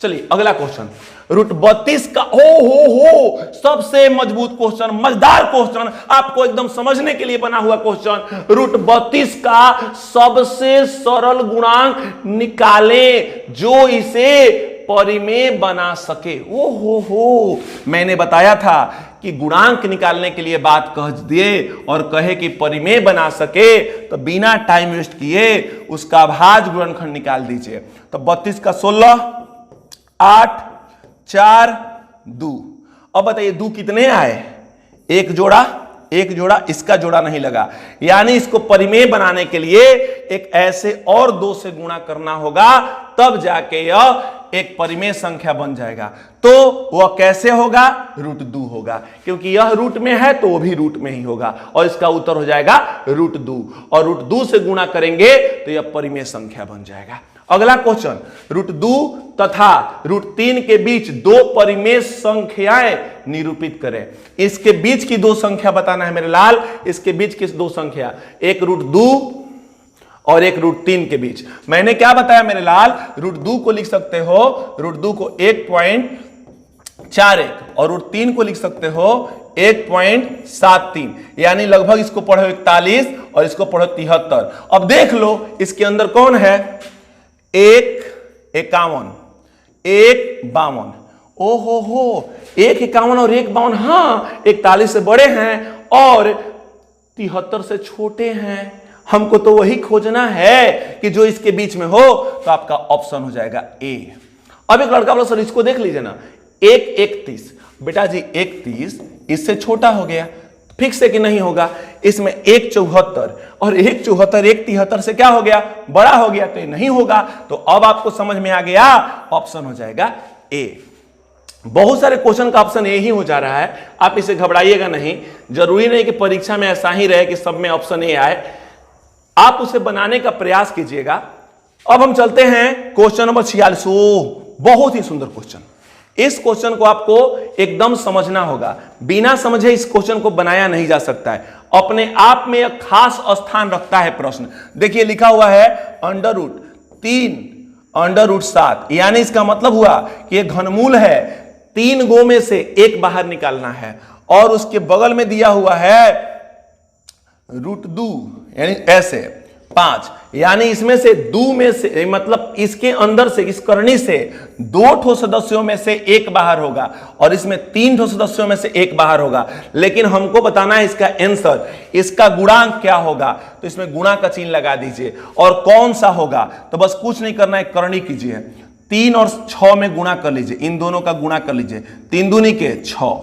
चलिए अगला क्वेश्चन, √32 का हो सबसे मजबूत क्वेश्चन, मजेदार क्वेश्चन, आपको एकदम समझने के लिए बना हुआ क्वेश्चन। √32 का सबसे सरल गुणांक निकालें जो इसे परिमेय बना सके। हो मैंने बताया था कि गुणांक निकालने के लिए बात कह दिए और कहे कि परिमेय बना सके, तो बिना टाइम वेस्ट किए उसका भाज्य गुणनखंड निकाल दीजिए। तो 32 का 16, 8, 4, 2। अब बताइए 2 कितने आए? एक जोड़ा, इसका जोड़ा नहीं लगा, यानी इसको परिमेय बनाने के लिए एक ऐसे और 2 से गुणा करना होगा, तब जाके यह एक परिमेय संख्या बन जाएगा। तो वह कैसे होगा? √2 होगा, क्योंकि यह रूट में है तो वो भी रूट में ही होगा, और इसका उत्तर हो जाएगा √2, और √2 से गुणा करेंगे तो यह परिमेय संख्या बन जाएगा। अगला क्वेश्चन, √2 तथा √3 के बीच 2 परिमेय संख्याएं निरूपित करें। इसके बीच की 2 संख्या बताना है मेरे लाल, इसके बीच की 2 संख्या, एक √2 और एक √3 के बीच। मैंने क्या बताया मेरे लाल? √2 को लिख सकते हो, √2 को 1.41 और √3 को लिख सकते हो 1.73, यानी लगभग इसको पढ़ो 41 और इसको पढ़ो 73। अब देख लो इसके अंदर कौन है? 1.51, 1.52। ओहो 1.51 और 1.52, हाँ 41 से बड़े हैं और 73 से छोटे हैं। हमको तो वही खोजना है कि जो इसके बीच में हो, तो आपका ऑप्शन हो जाएगा ए। अब एक लड़का बोला सर इसको देख लीजिए ना, 1.31। बेटा जी 1.30 इससे छोटा हो गया, फिक्स है कि नहीं होगा? इसमें 1.74 और 1.74 1.73 से क्या हो गया? बड़ा हो गया, तो ये नहीं होगा। तो अब आपको समझ में आ गया, ऑप्शन हो जाएगा ए। बहुत सारे क्वेश्चन का ऑप्शन ए ही हो जा रहा है, आप इसे घबराइएगा नहीं। जरूरी नहीं कि परीक्षा में ऐसा ही रहे कि सब में ऑप्शन ए आए, आप उसे बनाने का प्रयास कीजिएगा। अब हम चलते हैं क्वेश्चन नंबर 46। बहुत ही सुंदर क्वेश्चन। इस क्वेश्चन को आपको एकदम समझना होगा, बिना समझे इस क्वेश्चन को बनाया नहीं जा सकता है। अपने आप में एक खास स्थान रखता है प्रश्न। देखिए लिखा हुआ है √3 √7, यानी इसका मतलब हुआ कि ये घनमूल है, 3 गो में से एक बाहर निकालना है, और उसके बगल में दिया हुआ है √2, यानी ऐसे 5, यानी इसमें से 2 में से, मतलब इसके अंदर से, इस करनी से 2 ठो सदस्यों में से एक बाहर होगा, और इसमें 3 ठो सदस्यों में से एक बाहर होगा। लेकिन हमको बताना है इसका आंसर, इसका गुणांक क्या होगा। तो इसमें गुणा का चिन्ह लगा दीजिए, और कौन सा होगा तो बस कुछ नहीं करना है, करनी कीजिए, 3 और 6 में गुणा कर लीजिए, इन दोनों का गुणा कर लीजिए, 3 दूनी के 6,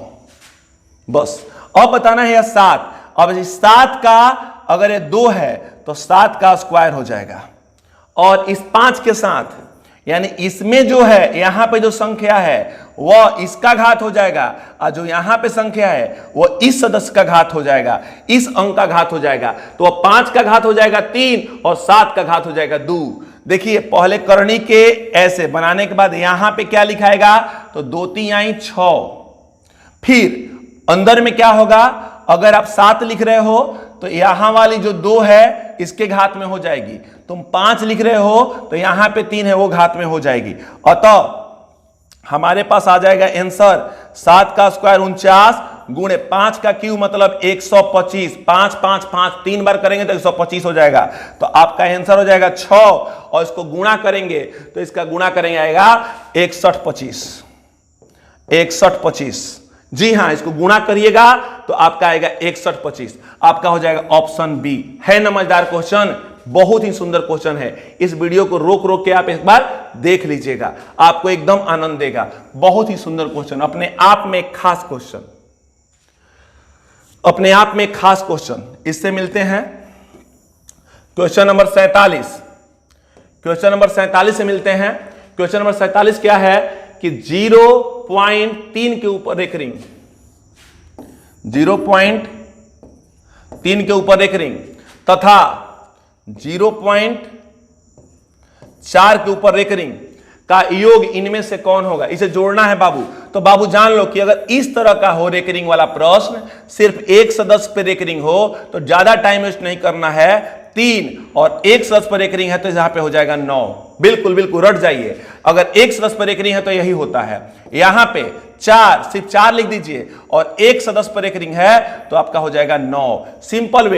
बस। अब बताना है यह 7। अब इस 7 का अगर ये 2 है तो 7 का स्क्वायर हो जाएगा, और इस 5 के साथ, यानी इसमें जो है यहां पे जो संख्या है वह इसका घात हो जाएगा, और जो यहां पे संख्या है वह इस सदस्य का घात हो जाएगा, इस अंक का घात हो जाएगा। तो 5 का घात हो जाएगा 3 और 7 का घात हो जाएगा 2। देखिए पहले करनी के ऐसे बनाने के बाद यहां पे क्या लिखाएगा, तो 2 3 आई 6, फिर अंदर में क्या होगा, अगर आप 7 लिख रहे हो तो यहां वाली जो 2 है इसके घात में हो जाएगी, तुम 5 लिख रहे हो तो यहां पे 3 है वो घात में हो जाएगी। अतः हमारे पास आ जाएगा आंसर 7 का स्क्वायर 49, गुणे 5 का क्यू मतलब 125, 5 5 5 3 बार करेंगे तो 125 हो जाएगा। तो आपका आंसर हो जाएगा 6 और इसको गुणा करेंगे तो इसका गुणा करेंगे आएगा 61 25, 61 25। जी हां, इसको गुणा करिएगा तो आपका आएगा 61 25। आपका हो जाएगा ऑप्शन बी। है ना मजेदार क्वेश्चन, बहुत ही सुंदर क्वेश्चन है। इस वीडियो को रोक रोक के आप एक बार देख लीजिएगा, आपको एकदम आनंद देगा। बहुत ही सुंदर क्वेश्चन, अपने आप में एक खास क्वेश्चन, अपने आप में एक खास क्वेश्चन। इससे मिलते हैं क्वेश्चन नंबर 47। क्वेश्चन नंबर 47 से मिलते हैं। क्वेश्चन नंबर 47 क्या है कि 0.3 के ऊपर एक रिंग, 0.3 के ऊपर एक रिंग तथा 0.4 के ऊपर एक रिंग का योग इनमें से कौन होगा। इसे जोड़ना है बाबू। तो बाबू जान लो कि अगर इस तरह का हो रेकरिंग वाला प्रश्न, सिर्फ 1 सदस्य पे रेकरिंग हो तो ज्यादा टाइम वेस्ट नहीं करना है। 3 और 1 सदस्य पर रेकरिंग है तो यहां पे हो जाएगा 9। बिल्कुल बिल्कुल रट जाइए, अगर 1 सदस्य पर रेकरिंग है तो यही होता है। यहां पे 4, सिर्फ 4 लिख दीजिए और 1 सदस्य पर रेकरिंग है तो आपका हो जाएगा 9। सिंपल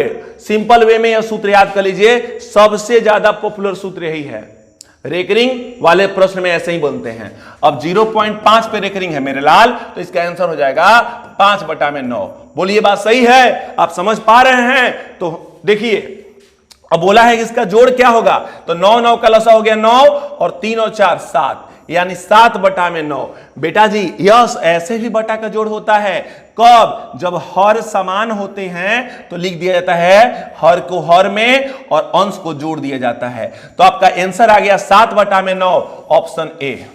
वे में यह सूत्र याद कर लीजिए, सबसे ज्यादा पॉपुलर सूत्र यही है। रेकरिंग वाले प्रश्न में ऐसे ही बनते हैं। अब 0.5 पे रेकरिंग है मेरे लाल, तो इसका आंसर हो जाएगा 5/9। बोलिए बात सही है, आप समझ पा रहे हैं? तो देखिए अब बोला है कि इसका जोड़ क्या होगा, तो 9 9 का लसा हो गया 9 और 3 और 4 7, यानी 7/9। बेटा जी यस, ऐसे भी बटा का जोड़ होता है। कब? जब हर समान होते हैं तो लिख दिया जाता है हर को हर में और अंश को जोड़ दिया जाता है। तो आपका आंसर आ गया 7/9, ऑप्शन ए।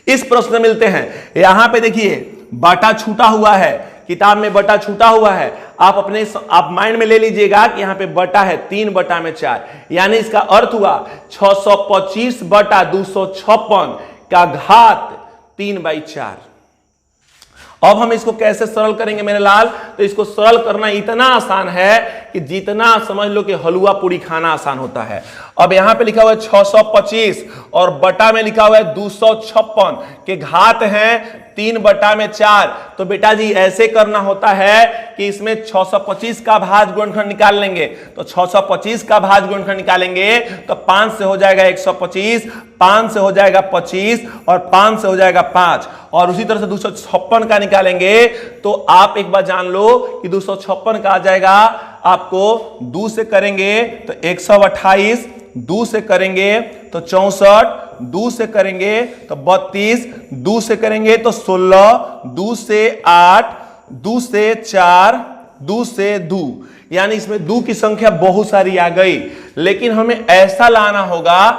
इस प्रश्न में मिलते हैं। यहां पे देखिए बटा छूटा हुआ है, किताब में बटा छूटा हुआ है। आप माइंड में ले लीजिएगा कि यहां पे बटा है 3/4, यानी इसका अर्थ हुआ 625/256 का घात 3/4। अब हम इसको कैसे सरल करेंगे मेरे लाल? तो इसको सरल करना इतना आसान है कि जितना समझ लो कि हलवा पूरी खाना आसान होता है। अब यहां पे लिखा हुआ है 625 और बटा में लिखा हुआ है 256 के घात है 3/4। तो बेटा जी ऐसे करना होता है कि इसमें 625 का भाज्य गुणनखंड निकाल लेंगे। तो 625 का भाज्य गुणनखंड निकालेंगे तो 5 से हो जाएगा 125, 5 से हो जाएगा 25 और 5 से हो जाएगा 5, और उसी तरह से 256 का निकालेंगे तो आप एक बार जान लो कि 256 का आ जाएगा आपको 2 से करेंगे तो 128, 2 से करेंगे तो 64, 2 से करेंगे तो 32, 2 से करेंगे तो 16, 2 से 8, 2 से 4, 2 से 2, यानी इसमें 2 की संख्या बहुत सारी आ गई। लेकिन हमें ऐसा लाना होगा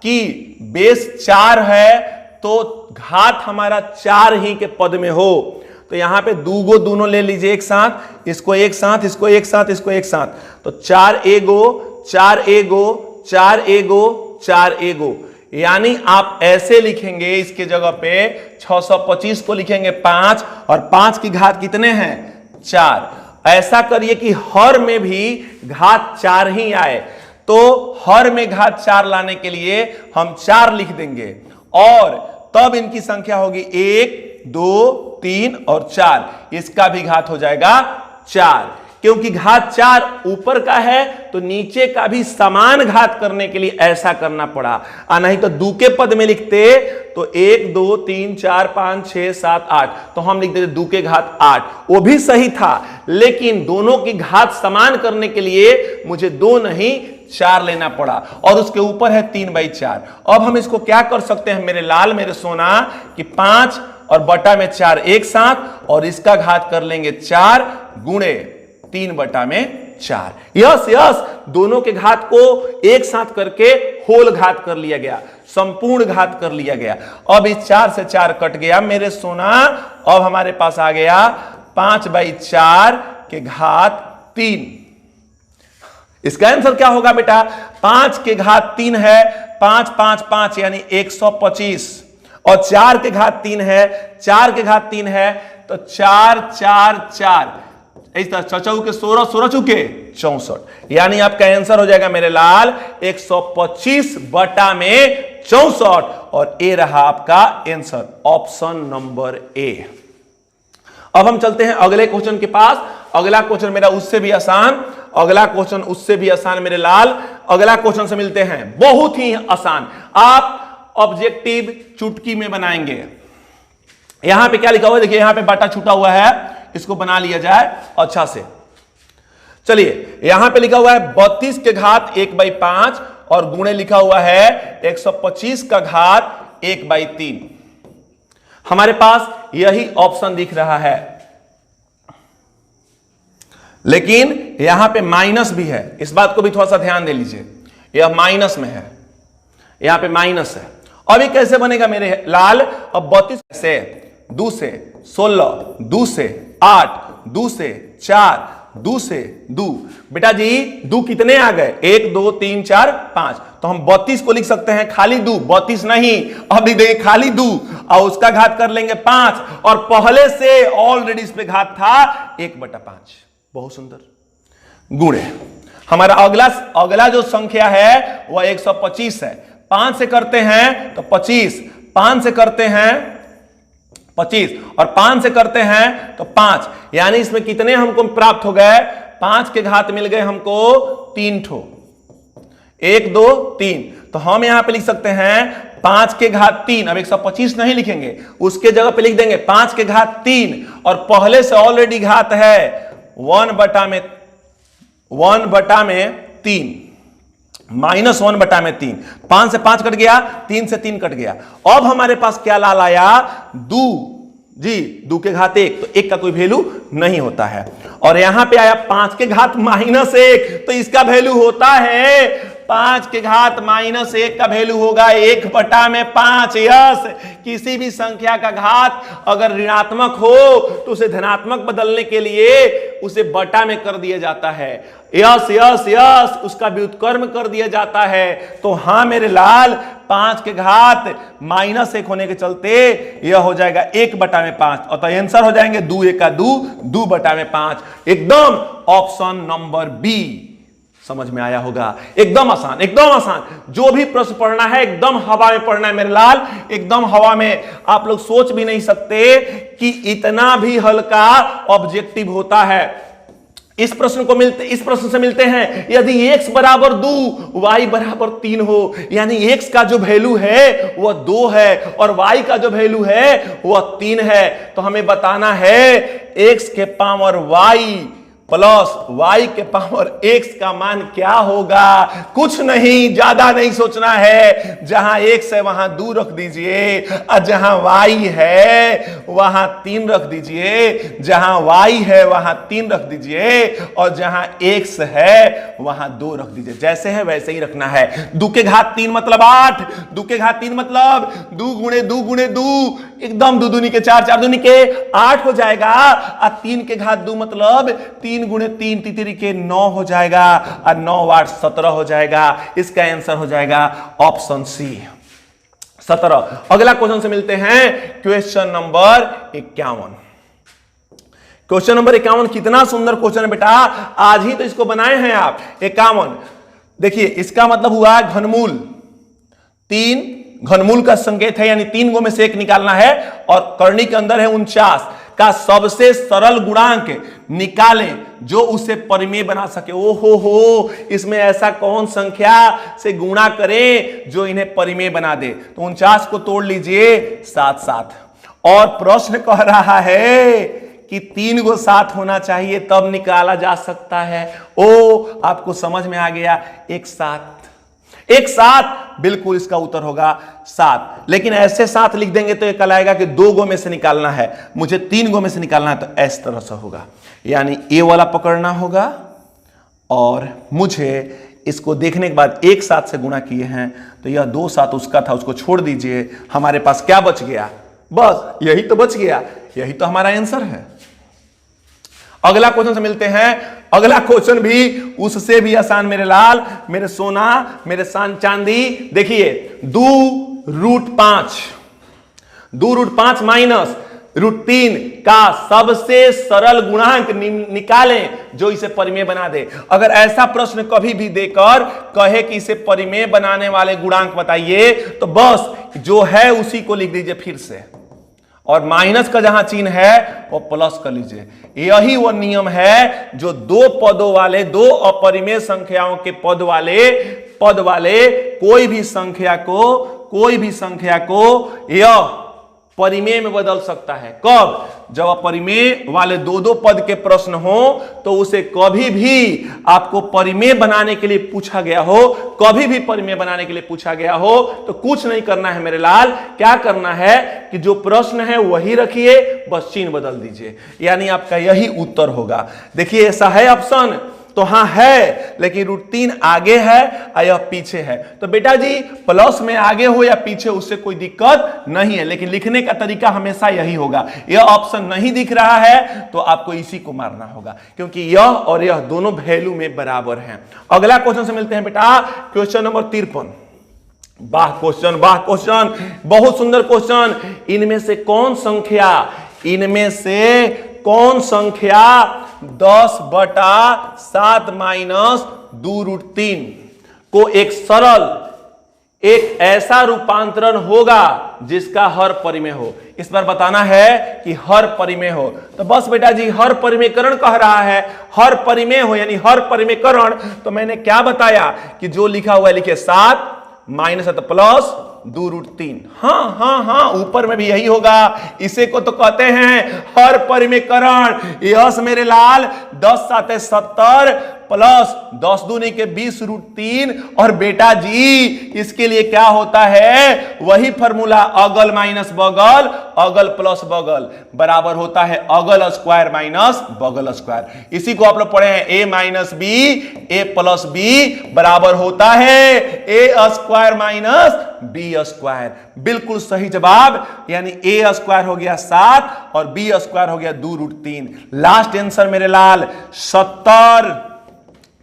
कि बेस 4 है तो घात हमारा 4 ही के पद में हो। तो यहां पे दोनों ले लीजिए एक साथ, इसको एक साथ, इसको एक साथ, इसको एक साथ, तो 4 एगो 4 एगो 4 एगो 4 एगो, यानी आप ऐसे लिखेंगे इसके जगह पे 625 को लिखेंगे 5 और 5 की घात कितने हैं 4। ऐसा करिए कि हर में भी घात 4 ही आए, तो हर में घात 4 लाने के लिए हम 4 लिख देंगे और तब इनकी संख्या होगी 1 2 3 और 4, इसका भी घात हो जाएगा 4। क्योंकि घात 4 ऊपर का है तो नीचे का भी समान घात करने के लिए ऐसा करना पड़ा, नहीं तो 2 के पद में लिखते तो 1 2 3 4 5 6 7 8, तो हम लिख देते 2 के घात 8, वो भी सही था। लेकिन दोनों की घात समान करने के लिए मुझे 2 नहीं 4 लेना पड़ा और उसके ऊपर है 3/4। अब हम इसको क्या कर सकते हैं मेरे लाल मेरे सोना कि 5 और बटा में 4 एक साथ और इसका घात कर लेंगे 4 गुणे 3/4। यस यस, दोनों के घात को एक साथ करके होल घात कर लिया गया, संपूर्ण घात कर लिया गया। अब इस 4 से 4 कट गया मेरे सोना। अब हमारे पास आ गया 5/4 के घात 3। इसका आंसर क्या होगा बेटा? 5 के घात 3 है 5 5 5 यानी 125 और 4 के घात 3 है 4 के घात 3 है तो 4 4 4, इस तरह 16 के 16 16 चुके 64, यानी आपका आंसर हो जाएगा मेरे लाल 125/64 और ए रहा आपका आंसर, ऑप्शन नंबर ए। अब हम चलते हैं अगले क्वेश्चन के पास। अगला क्वेश्चन मेरा उससे भी आसान, अगला क्वेश्चन उससे भी आसान मेरे लाल। अगला क्वेश्चन से मिलते हैं, बहुत ही आसान, आप ऑब्जेक्टिव चुटकी में बनाएंगे। यहां पे क्या लिखा हुआ है, देखिए यहां पे बाटा छूटा हुआ है, इसको बना लिया जाए अच्छा से। चलिए यहां पे लिखा हुआ है 32 के घात 1/5 और गुणे लिखा हुआ है 125 का घात 1/3। हमारे पास यही ऑप्शन दिख रहा है, लेकिन यहां पे माइनस भी है, इस बात को भी थोड़ा सा ध्यान दे लीजिए। यह माइनस में है, यहां पे माइनस है। अभी कैसे बनेगा मेरे लाल? अब 32 से 2 से 16, 2 से 8, 2 से 4, 2 से 2, बेटा जी 2 कितने आ गए? 1 2 3 4 5। तो हम 32 को लिख सकते हैं खाली 2, 32 नहीं, अभी देंगे खाली 2 और उसका घात कर लेंगे 5 और पहले से ऑलरेडी इस पे घात था 1/5। बहुत सुंदर। गुणे हमारा अगला जो संख्या है वह 125 है। 5 से करते हैं तो 25, 5 से करते हैं 25 और 5 से करते हैं तो 5, यानी इसमें कितने हमको प्राप्त हो गए? 5 के घात मिल गए हमको 3 ठो, 1 2 3। तो हम यहां पे लिख सकते हैं 5 के घात 3। अब 125 नहीं लिखेंगे, उसके जगह पे लिख देंगे 5 के घात 3 और पहले से ऑलरेडी घात है 1/3 माइनस 1/3। 5 से 5 कट गया, 3 से 3 कट गया। अब हमारे पास क्या लाल आया? 2 जी, 2 के घात 1, तो 1 का कोई वैल्यू नहीं होता है। और यहां पे आया 5 के घात -1, तो इसका वैल्यू होता है 5 के घात -1 का वैल्यू होगा 1/5। यस, किसी भी संख्या का घात अगर ऋणात्मक हो तो उसे धनात्मक बदलने के लिए उसे बटा में कर दिया जाता है। यस यस यस, उसका व्युत्क्रम कर दिया जाता है। तो हां मेरे लाल, 5 के घात -1 होने के चलते यह हो जाएगा 1/5 और तो आंसर हो जाएंगे 2 1 2, 2/5। एकदम ऑप्शन नंबर बी समझ में आया होगा। एकदम आसान, एकदम आसान। जो भी प्रश्न पढ़ना है एकदम हवा में पढ़ना है मेरे लाल, एकदम हवा में। आप लोग सोच भी नहीं सकते कि इतना भी हल्का ऑब्जेक्टिव होता है। इस प्रश्न से मिलते हैं, यदि x बराबर 2 y बराबर 3 हो, यानी x का जो वैल्यू है वह 2 है और y का जो वैल्यू है वह 3 है, तो हमें बताना है x के पावर y प्लस y के पावर x का मान क्या होगा। कुछ नहीं, ज्यादा नहीं सोचना है। जहां x है वहां 2 रख दीजिए और जहां y है वहां 3 रख दीजिए, जहां y है वहां 3 रख दीजिए और जहां x है वहां 2 रख दीजिए। जैसे है वैसे ही रखना है। 2 के घात 3 मतलब 8, 2 के घात 3 मतलब 2 गुणे 2 गुणे 2, एकदम 2 दूनी के 4, 4 दूनी के 8 हो जाएगा। और 3 के घात 2 मतलब 3 गुणे 3 तितरी के 9 हो जाएगा और 9 8 17 हो जाएगा। इसका आंसर हो जाएगा ऑप्शन सी 17। अगला क्वेश्चन से मिलते हैं, क्वेश्चन नंबर 51। क्वेश्चन नंबर 51 कितना सुंदर क्वेश्चन है बेटा, आज ही तो इसको बनाए हैं आप। 51 देखिए, इसका मतलब हुआ घनमूल। 3 घनमूल का संकेत है, यानी 3 गो में से 1 निकालना है और करनी के अंदर है 49 का सबसे सरल गुणांक निकालें जो उसे परिमेय बना सके। ओहो हो, इसमें ऐसा कौन संख्या से गुणा करें जो इन्हें परिमेय बना दे। तो 49 को तोड़ लीजिए 7 7 और प्रश्न कह रहा है कि 3 गो 7 होना चाहिए तब निकाला जा सकता है। ओ, आपको समझ में आ गया। 1 7 बिल्कुल इसका उत्तर होगा 7। लेकिन ऐसे 7 लिख देंगे तो ये कहलाएगा कि 2 गो में से निकालना है, मुझे 3 गो में से निकालना है, तो इस तरह से होगा। यानी ए वाला पकड़ना होगा और मुझे इसको देखने के बाद 1 7 से गुणा किए हैं तो यह 2 7 उसका था, उसको छोड़ दीजिए। हमारे पास क्या बच गया? बस यही तो बच गया, यही तो हमारा आंसर है। अगला क्वेश्चन से मिलते हैं। अगला क्वेश्चन भी उससे भी आसान मेरे लाल, मेरे सोना, मेरे चांदी। देखिए 2√5 माइनस √3 का सबसे सरल गुणांक निकालें जो इसे परिमेय बना दे। अगर ऐसा प्रश्न कभी भी देकर कहे कि इसे परिमेय बनाने वाले गुणांक बताइए तो बस जो है उसी को लिख दीजिए फिर से। और माइनस का जहां चिन्ह है वो प्लस कर लीजिए। यही वो नियम है जो दो पदों वाले, दो अपरिमेय संख्याओं के पद वाले कोई भी संख्या को यह परिमेय में बदल सकता है। कब? जब अपरिमेय वाले दो पद के प्रश्न हो तो उसे कभी भी आपको परिमेय बनाने के लिए पूछा गया हो, कभी भी परिमेय बनाने के लिए पूछा गया हो तो कुछ नहीं करना है मेरे लाल। क्या करना है कि जो प्रश्न है वही रखिए, बस चिन्ह बदल दीजिए, यानी आपका यही उत्तर होगा। देखिए ऐसा है ऑप्शन तो हाँ है, लेकिन √3 आगे है और यह पीछे है। तो बेटा जी प्लस में आगे हो या पीछे उससे कोई दिक्कत नहीं है, लेकिन लिखने का तरीका हमेशा यही होगा। यह ऑप्शन नहीं दिख रहा है तो आपको इसी को मारना होगा, क्योंकि यह और यह दोनों वैल्यू में बराबर हैं। अगला क्वेश्चन से मिलते हैं बेटा, क्वेश्चन नंबर 53। वाह क्वेश्चन, बहुत सुंदर क्वेश्चन। इनमें से कौन संख्या 10/7 - 2√3 को एक ऐसा रूपांतरण होगा जिसका हर परिमेय हो। इस बार बताना है कि हर परिमेय हो। तो बस बेटा जी हर परिमेयकरण कह रहा है, हर परिमेय हो यानी हर परिमेयकरण। तो मैंने क्या बताया कि जो लिखा हुआ है लिखे 7 माइनस है तो प्लस 2√3। हाँ, ऊपर में भी यही होगा। इसे को तो कहते हैं हर परिमेयकरण। यस मेरे लाल, 10 × 7 = 70 प्लस 10 दूनी के 20√3। और बेटा जी इसके लिए क्या होता है, वही फॉर्मूला, अगल माइनस बगल, अगल प्लस बगल बराबर होता है अगल स्क्वायर माइनस बगल स्क्वायर। इसी को आप लोग पढ़े हैं, a - b a + b बराबर होता है a² - b²। बिल्कुल सही जवाब, यानी a² हो गया 7 और b² हो गया 2√3। लास्ट आंसर मेरे लाल 70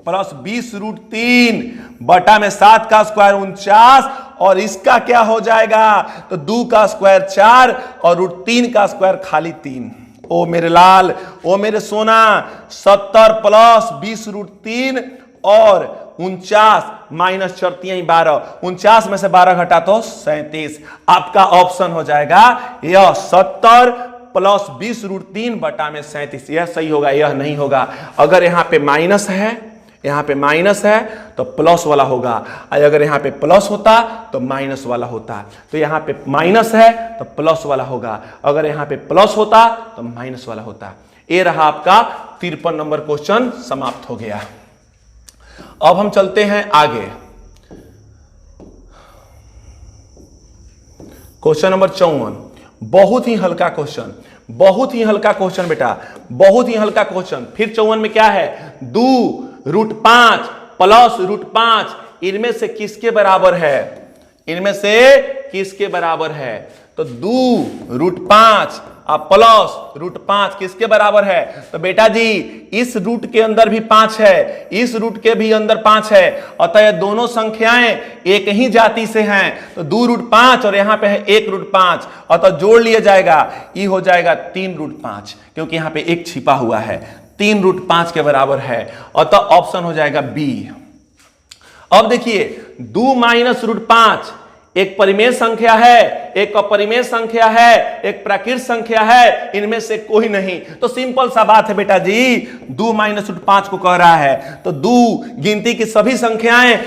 प्लस 20√3 बटा में 7 का स्क्वायर 49, और इसका क्या हो जाएगा तो 2 का स्क्वायर 4 और √3 का स्क्वायर खाली 3। ओ मेरे लाल, ओ मेरे सोना, 70 प्लस 20√3 और 49 माइनस 12, 49 में से 12 घटा तो 37। आपका ऑप्शन हो जाएगा यह 70 प्लस 20√3 बटा में 37। यह सही होगा, यह नहीं होगा। अगर यहां पे माइनस है तो प्लस वाला होगा, और अगर यहां पे प्लस होता तो माइनस वाला होता। तो यहां पे माइनस है तो प्लस वाला होगा, अगर यहां पे प्लस होता तो माइनस वाला होता। ये रहा आपका 53 नंबर क्वेश्चन, समाप्त हो गया। अब हम चलते हैं आगे। क्वेश्चन नंबर 54, बहुत ही हल्का क्वेश्चन बेटा, बहुत ही हल्का क्वेश्चन। फिर 54 में क्या है, 2√5 प्लस √5 इनमें से किसके बराबर है? तो 2√5 प्लस √5 किसके बराबर है? तो बेटा जी इस रूट के अंदर भी 5 है, इस रूट के भी अंदर 5 है, अतः दोनों संख्याएं एक ही जाति से हैं। तो 2√5 और यहां पे है 1√5, अतः जोड़ लिया जाएगा, ये हो जाएगा 3√5, क्योंकि यहां पे एक छिपा हुआ है, 3√5 के बराबर है, अतः ऑप्शन हो जाएगा बी। अब देखिए 2 - √5 एक परिमेय संख्या है, एक अपरिमेय संख्या है, एक प्राकृत संख्या है, इनमें से कोई नहीं। तो सिंपल सा बात है बेटा जी, 2 - √5 को कह रहा है तो 2 गिनती की सभी संख्याएं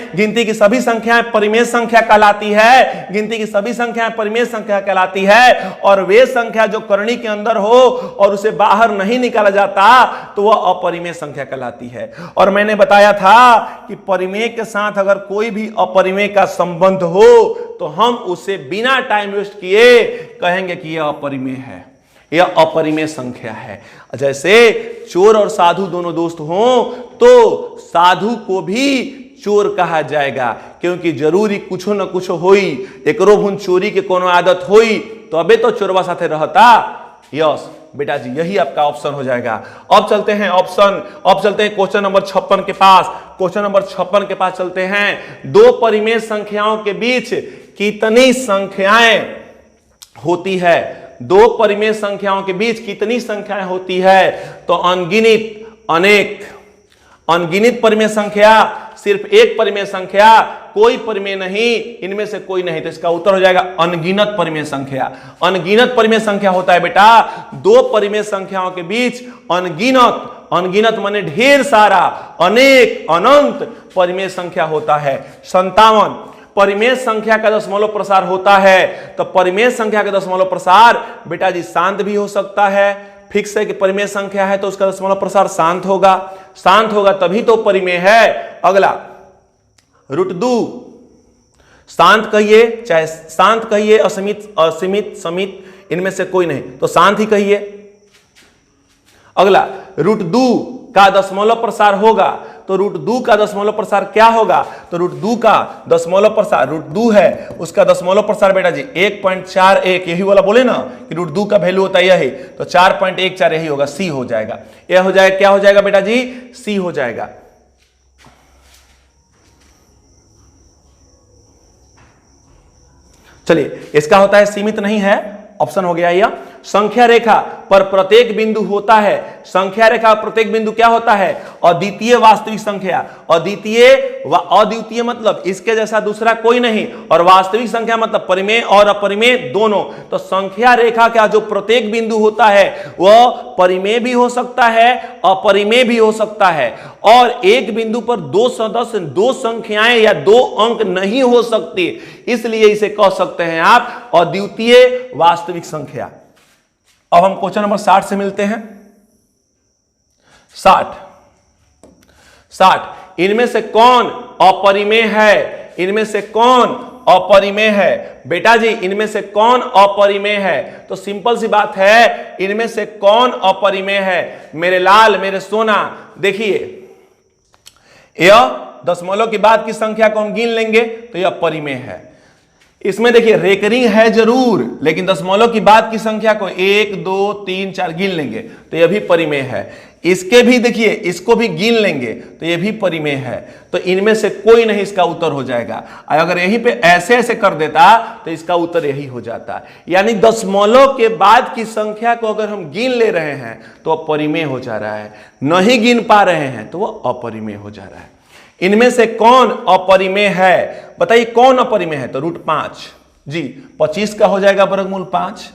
परिमेय संख्या कहलाती है, गिनती की सभी संख्याएं परिमेय संख्या कहलाती है। और वे संख्या जो करनी के अंदर हो और उसे बाहर नहीं निकाला जाता तो वह अपरिमेय संख्या कहलाती है। और मैंने बताया था कि परिमेय के साथ अगर कोई भी अपरिमेय का संबंध हो तो हम उसे बिना टाइम वेस्ट किए कहेंगे कि यह अपरिमेय है, यह अपरिमेय संख्या है। जैसे चोर और साधु दोनों दोस्त हों तो साधु को भी चोर कहा जाएगा, क्योंकि जरूरी कुछो न कुछो होई, एकरो भुन चोरी के कोनो आदत होई तो अबे तो चोरवा साथे रहता। यस बेटा जी यही आपका ऑप्शन हो जाएगा। अब चलते हैं क्वेश्चन नंबर 56 के पास। क्वेश्चन नंबर 56 के पास चलते हैं। दो परिमेय संख्याओं के बीच कितनी संख्याएं होती है? दो परिमेय संख्याओं के बीच कितनी संख्याएं होती है? तो अनगिनत, अनेक। अनगिनत परिमेय संख्या, सिर्फ एक परिमेय संख्या कोई परिमेय नहीं, इनमें से कोई नहीं, तो इसका उत्तर हो जाएगा अनगिनत परिमेय संख्या। अनगिनत परिमेय संख्या होता है बेटा दो परिमेय संख्याओं के बीच अनगिनत, अनगिनत माने ढेर सारा, अनेक, अनंत परिमेय संख्या होता है। 57 परिमेय संख्या का दशमलव प्रसार होता है, तो परिमेय संख्या का दशमलव प्रसार बेटा जी शांत भी हो सकता है। फिक्स है कि परिमेय संख्या है तो उसका दशमलव प्रसार शांत होगा, शांत होगा तभी तो परिमेय है। अगला √2, शांत कहिए चाहे शांत कहिए, असीमित, असीमित, समित, इनमें से कोई नहीं, तो शांत ही कहिए। अगला √2 का दशमलव प्रसार होगा, तो √2 का दशमलव प्रसार क्या होगा, तो √2 का दशमलव प्रसार, √2 है उसका दशमलव प्रसार बेटा जी 1.41, यही वाला बोले ना कि √2 का वैल्यू होता है यही, तो 4.14 यही होगा, सी हो जाएगा। यह हो जाएगा, क्या हो जाएगा बेटा जी, सी हो जाएगा। चलिए इसका होता है सीमित नहीं है, ऑप्शन हो गया यह। संख्या रेखा पर प्रत्येक बिंदु होता है, संख्या रेखा प्रत्येक बिंदु क्या होता है, अद्वितीय वास्तविक संख्या। अद्वितीय मतलब इसके जैसा दूसरा कोई नहीं, और वास्तविक संख्या मतलब परिमेय और अपरिमेय दोनों। तो संख्या रेखा का जो प्रत्येक बिंदु होता है वह परिमेय भी हो सकता है, अपरिमेय भी हो सकता है, और एक बिंदु पर दो सदस्य, दो संख्याएं या दो अंक नहीं हो सकते, इसलिए इसे कह सकते हैं आप अद्वितीय वास्तविक संख्या। अब हम क्वेश्चन नंबर 60 से मिलते हैं। 60 इनमें से कौन अपरिमेय है, इनमें से कौन अपरिमेय है बेटा जी, इनमें से कौन अपरिमेय है, तो सिंपल सी बात है, इनमें से कौन अपरिमेय है मेरे लाल, मेरे सोना। देखिए यह दशमलव के बाद की संख्या को हम गिन लेंगे तो यह परिमेय है। इसमें देखिए रेकरिंग है जरूर, लेकिन दशमलव की बाद की संख्या को 1 2 3 4 गिन लेंगे तो यह भी परिमेय है। इसके भी देखिए, इसको भी गिन लेंगे तो यह भी परिमेय है। तो इनमें से कोई नहीं, इसका उत्तर हो जाएगा। अगर यहीं पे ऐसे ऐसे कर देता तो इसका उत्तर यही हो जाता। यानी दशमलव के बाद की संख्या को अगर हम गिन ले रहे हैं तो वह परिमेय हो जा रहा है, नहीं गिन पा रहे हैं तो वह अपरिमेय हो जा रहा है। इनमें से कौन अपरिमेय है, बताइए कौन अपरिमेय है, तो √5 जी 25 का हो जाएगा वर्गमूल 5,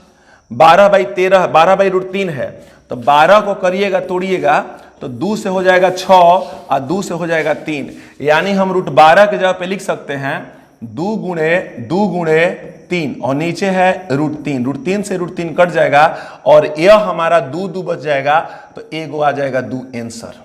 12/13, 12/√3 है, तो 12 को करिएगा तोड़िएगा तो 2 से हो जाएगा 6 और 2 से हो जाएगा 3, यानी हम √12 के जगह पे लिख सकते हैं 2 गुणे 3, और नीचे है √3, √3 से √3 कट जाएगा और यह हमारा 2 बच जाएगा, तो एगो आ जाएगा 2 आंसर।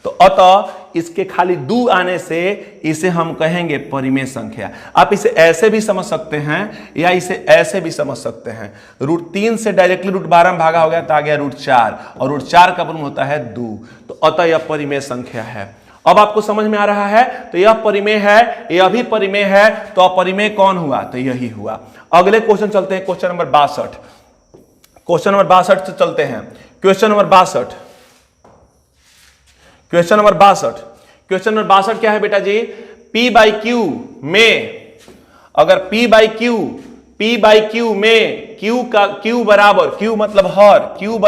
तो अतः इसके खाली 2 आने से इसे हम कहेंगे परिमेय संख्या। आप इसे ऐसे भी समझ सकते हैं या इसे ऐसे भी समझ सकते हैं, √3 से डायरेक्टली √12 में भागा हो गया तो आ गया √4, और √4 का वर्ग होता है 2, तो अतः यह परिमेय संख्या है। अब आपको समझ में आ रहा है, तो यह परिमेय है, यह भी परिमेय है, तो अपरिमेय कौन हुआ, तो यही हुआ। अगले क्वेश्चन चलते हैं, क्वेश्चन नंबर 62। क्वेश्चन नंबर 62 से चलते हैं। Question number 62, question number 62, question number 62 क्या है बेटा जी, P/Q में, अगर P/Q में Q बराबर, Q मतलब हर, Q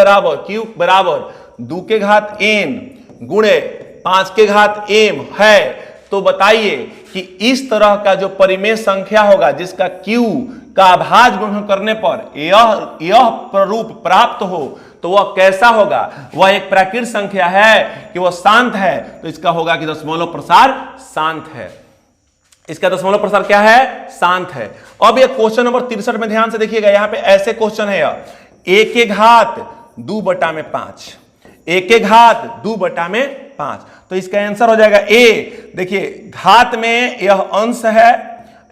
बराबर 2 के घात n गुणे 5 के घात m है, तो बताइए कि इस तरह का जो परिमेय संख्या होगा जिसका Q का अभाज्य गुणन करने पर यह प्ररूप प्राप्त हो, तो वह कैसा होगा, वह एक प्राकृत संख्या है कि वह शांत है, तो इसका होगा कि दशमलव प्रसार शांत है। इसका दशमलव प्रसार क्या है, शांत है। अब यह क्वेश्चन नंबर 63 में ध्यान से देखिएगा, यहां पे ऐसे क्वेश्चन है, 1 के घात 2/5, 1 के घात 2/5, तो इसका आंसर हो जाएगा ए। देखिए घात में यह अंश है,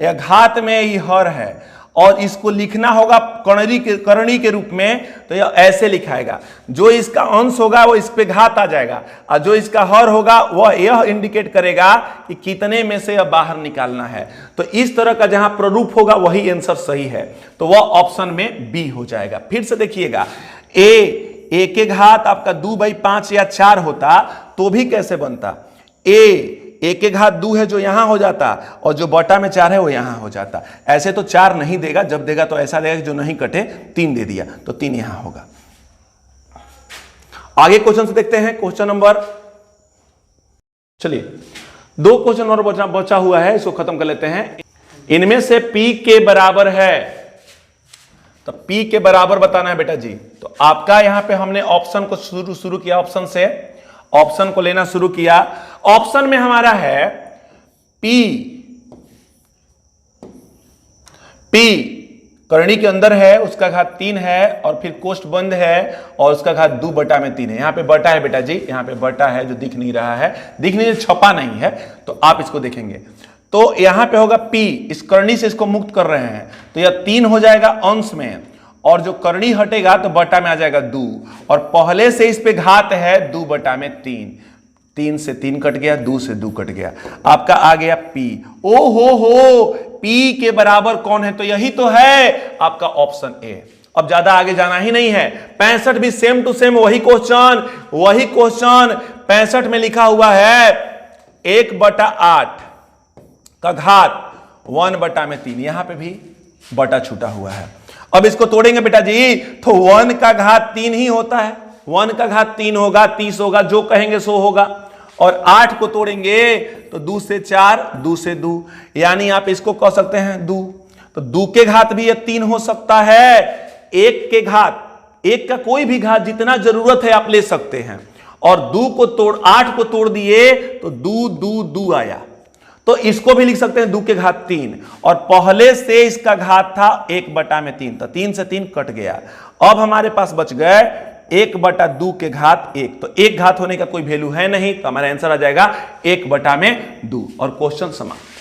यह घात में यह हर है, और इसको लिखना होगा करणी के रूप में, तो यह ऐसे लिखाएगा, जो इसका अंश होगा वो इस पे घात आ जाएगा, और जो इसका हर होगा वह यह इंडिकेट करेगा कि कितने में से यह बाहर निकालना है। तो इस तरह का जहां प्ररूप होगा वही आंसर सही है, तो वह ऑप्शन में बी हो जाएगा। फिर से देखिएगा, ए के घात आपका 2/5 या 4 होता तो भी कैसे बनता, ए के घात 2 है जो यहां हो जाता, और जो बटा में 4 है वो यहां हो जाता। ऐसे तो 4 नहीं देगा, जब देगा तो ऐसा देगा कि जो नहीं कटे 3 दे दिया, तो 3 यहां होगा। आगे क्वेश्चन से देखते हैं, क्वेश्चन नंबर, चलिए दो क्वेश्चन और बचा हुआ है, इसको खत्म कर लेते हैं। इनमें से P के बराबर है, तो P के बराबर बताना है बेटा जी। तो आपका यहां पे हमने ऑप्शन को शुरू किया, ऑप्शन से ऑप्शन को लेना शुरू किया। ऑप्शन में हमारा है P करणी के अंदर है, उसका घात 3 है, और फिर कोष्ठ बंद है और उसका घात 2/3 है। यहां पे बटा है बेटा जी, यहां पे बटा है जो दिख नहीं रहा है, छपा नहीं है, तो आप इसको देखेंगे तो यहां पे होगा P, इस करणी से इसको मुक्त कर रहे हैं तो यह 3 हो जाएगा अंश में, और जो करणी हटेगा तो बटा में आ जाएगा 2, और पहले से इस पे घात है 2/3, 3 से 3 कट गया, 2 से 2 कट गया, आपका आ गया P। ओ हो P के बराबर कौन है? तो यही तो है आपका ऑप्शन ए। अब ज्यादा आगे जाना ही नहीं है। 65 भी सेम टू सेम वही क्वेश्चन 65 में लिखा हुआ है 1/8 का घात 1/3, यहां पे भी बटा छूटा हुआ है। अब इसको तोड़ेंगे बेटा जी, तो 1 का घात 3 ही होता है, 1 का घात 3 होगा, 30 होगा, जो कहेंगे सो होगा। और 8 को तोड़ेंगे तो 2 से 4, 2 से 2, यानी आप इसको कह सकते हैं 2, तो 2 के घात भी ये 3 हो सकता है। 1 के घात, 1 का कोई भी घात जितना जरूरत है आप ले सकते हैं, और 8 को तोड़ दिए तो 2 आया, तो इसको भी लिख सकते हैं 2 के घात 3, और पहले से इसका घात था 1/3, तो 3 से 3 कट गया। अब हमारे पास बच गए 1/2 के घात 1, तो 1 घात होने का कोई वैल्यू है नहीं, तो हमारा आंसर आ जाएगा 1/2, और क्वेश्चन समाप्त।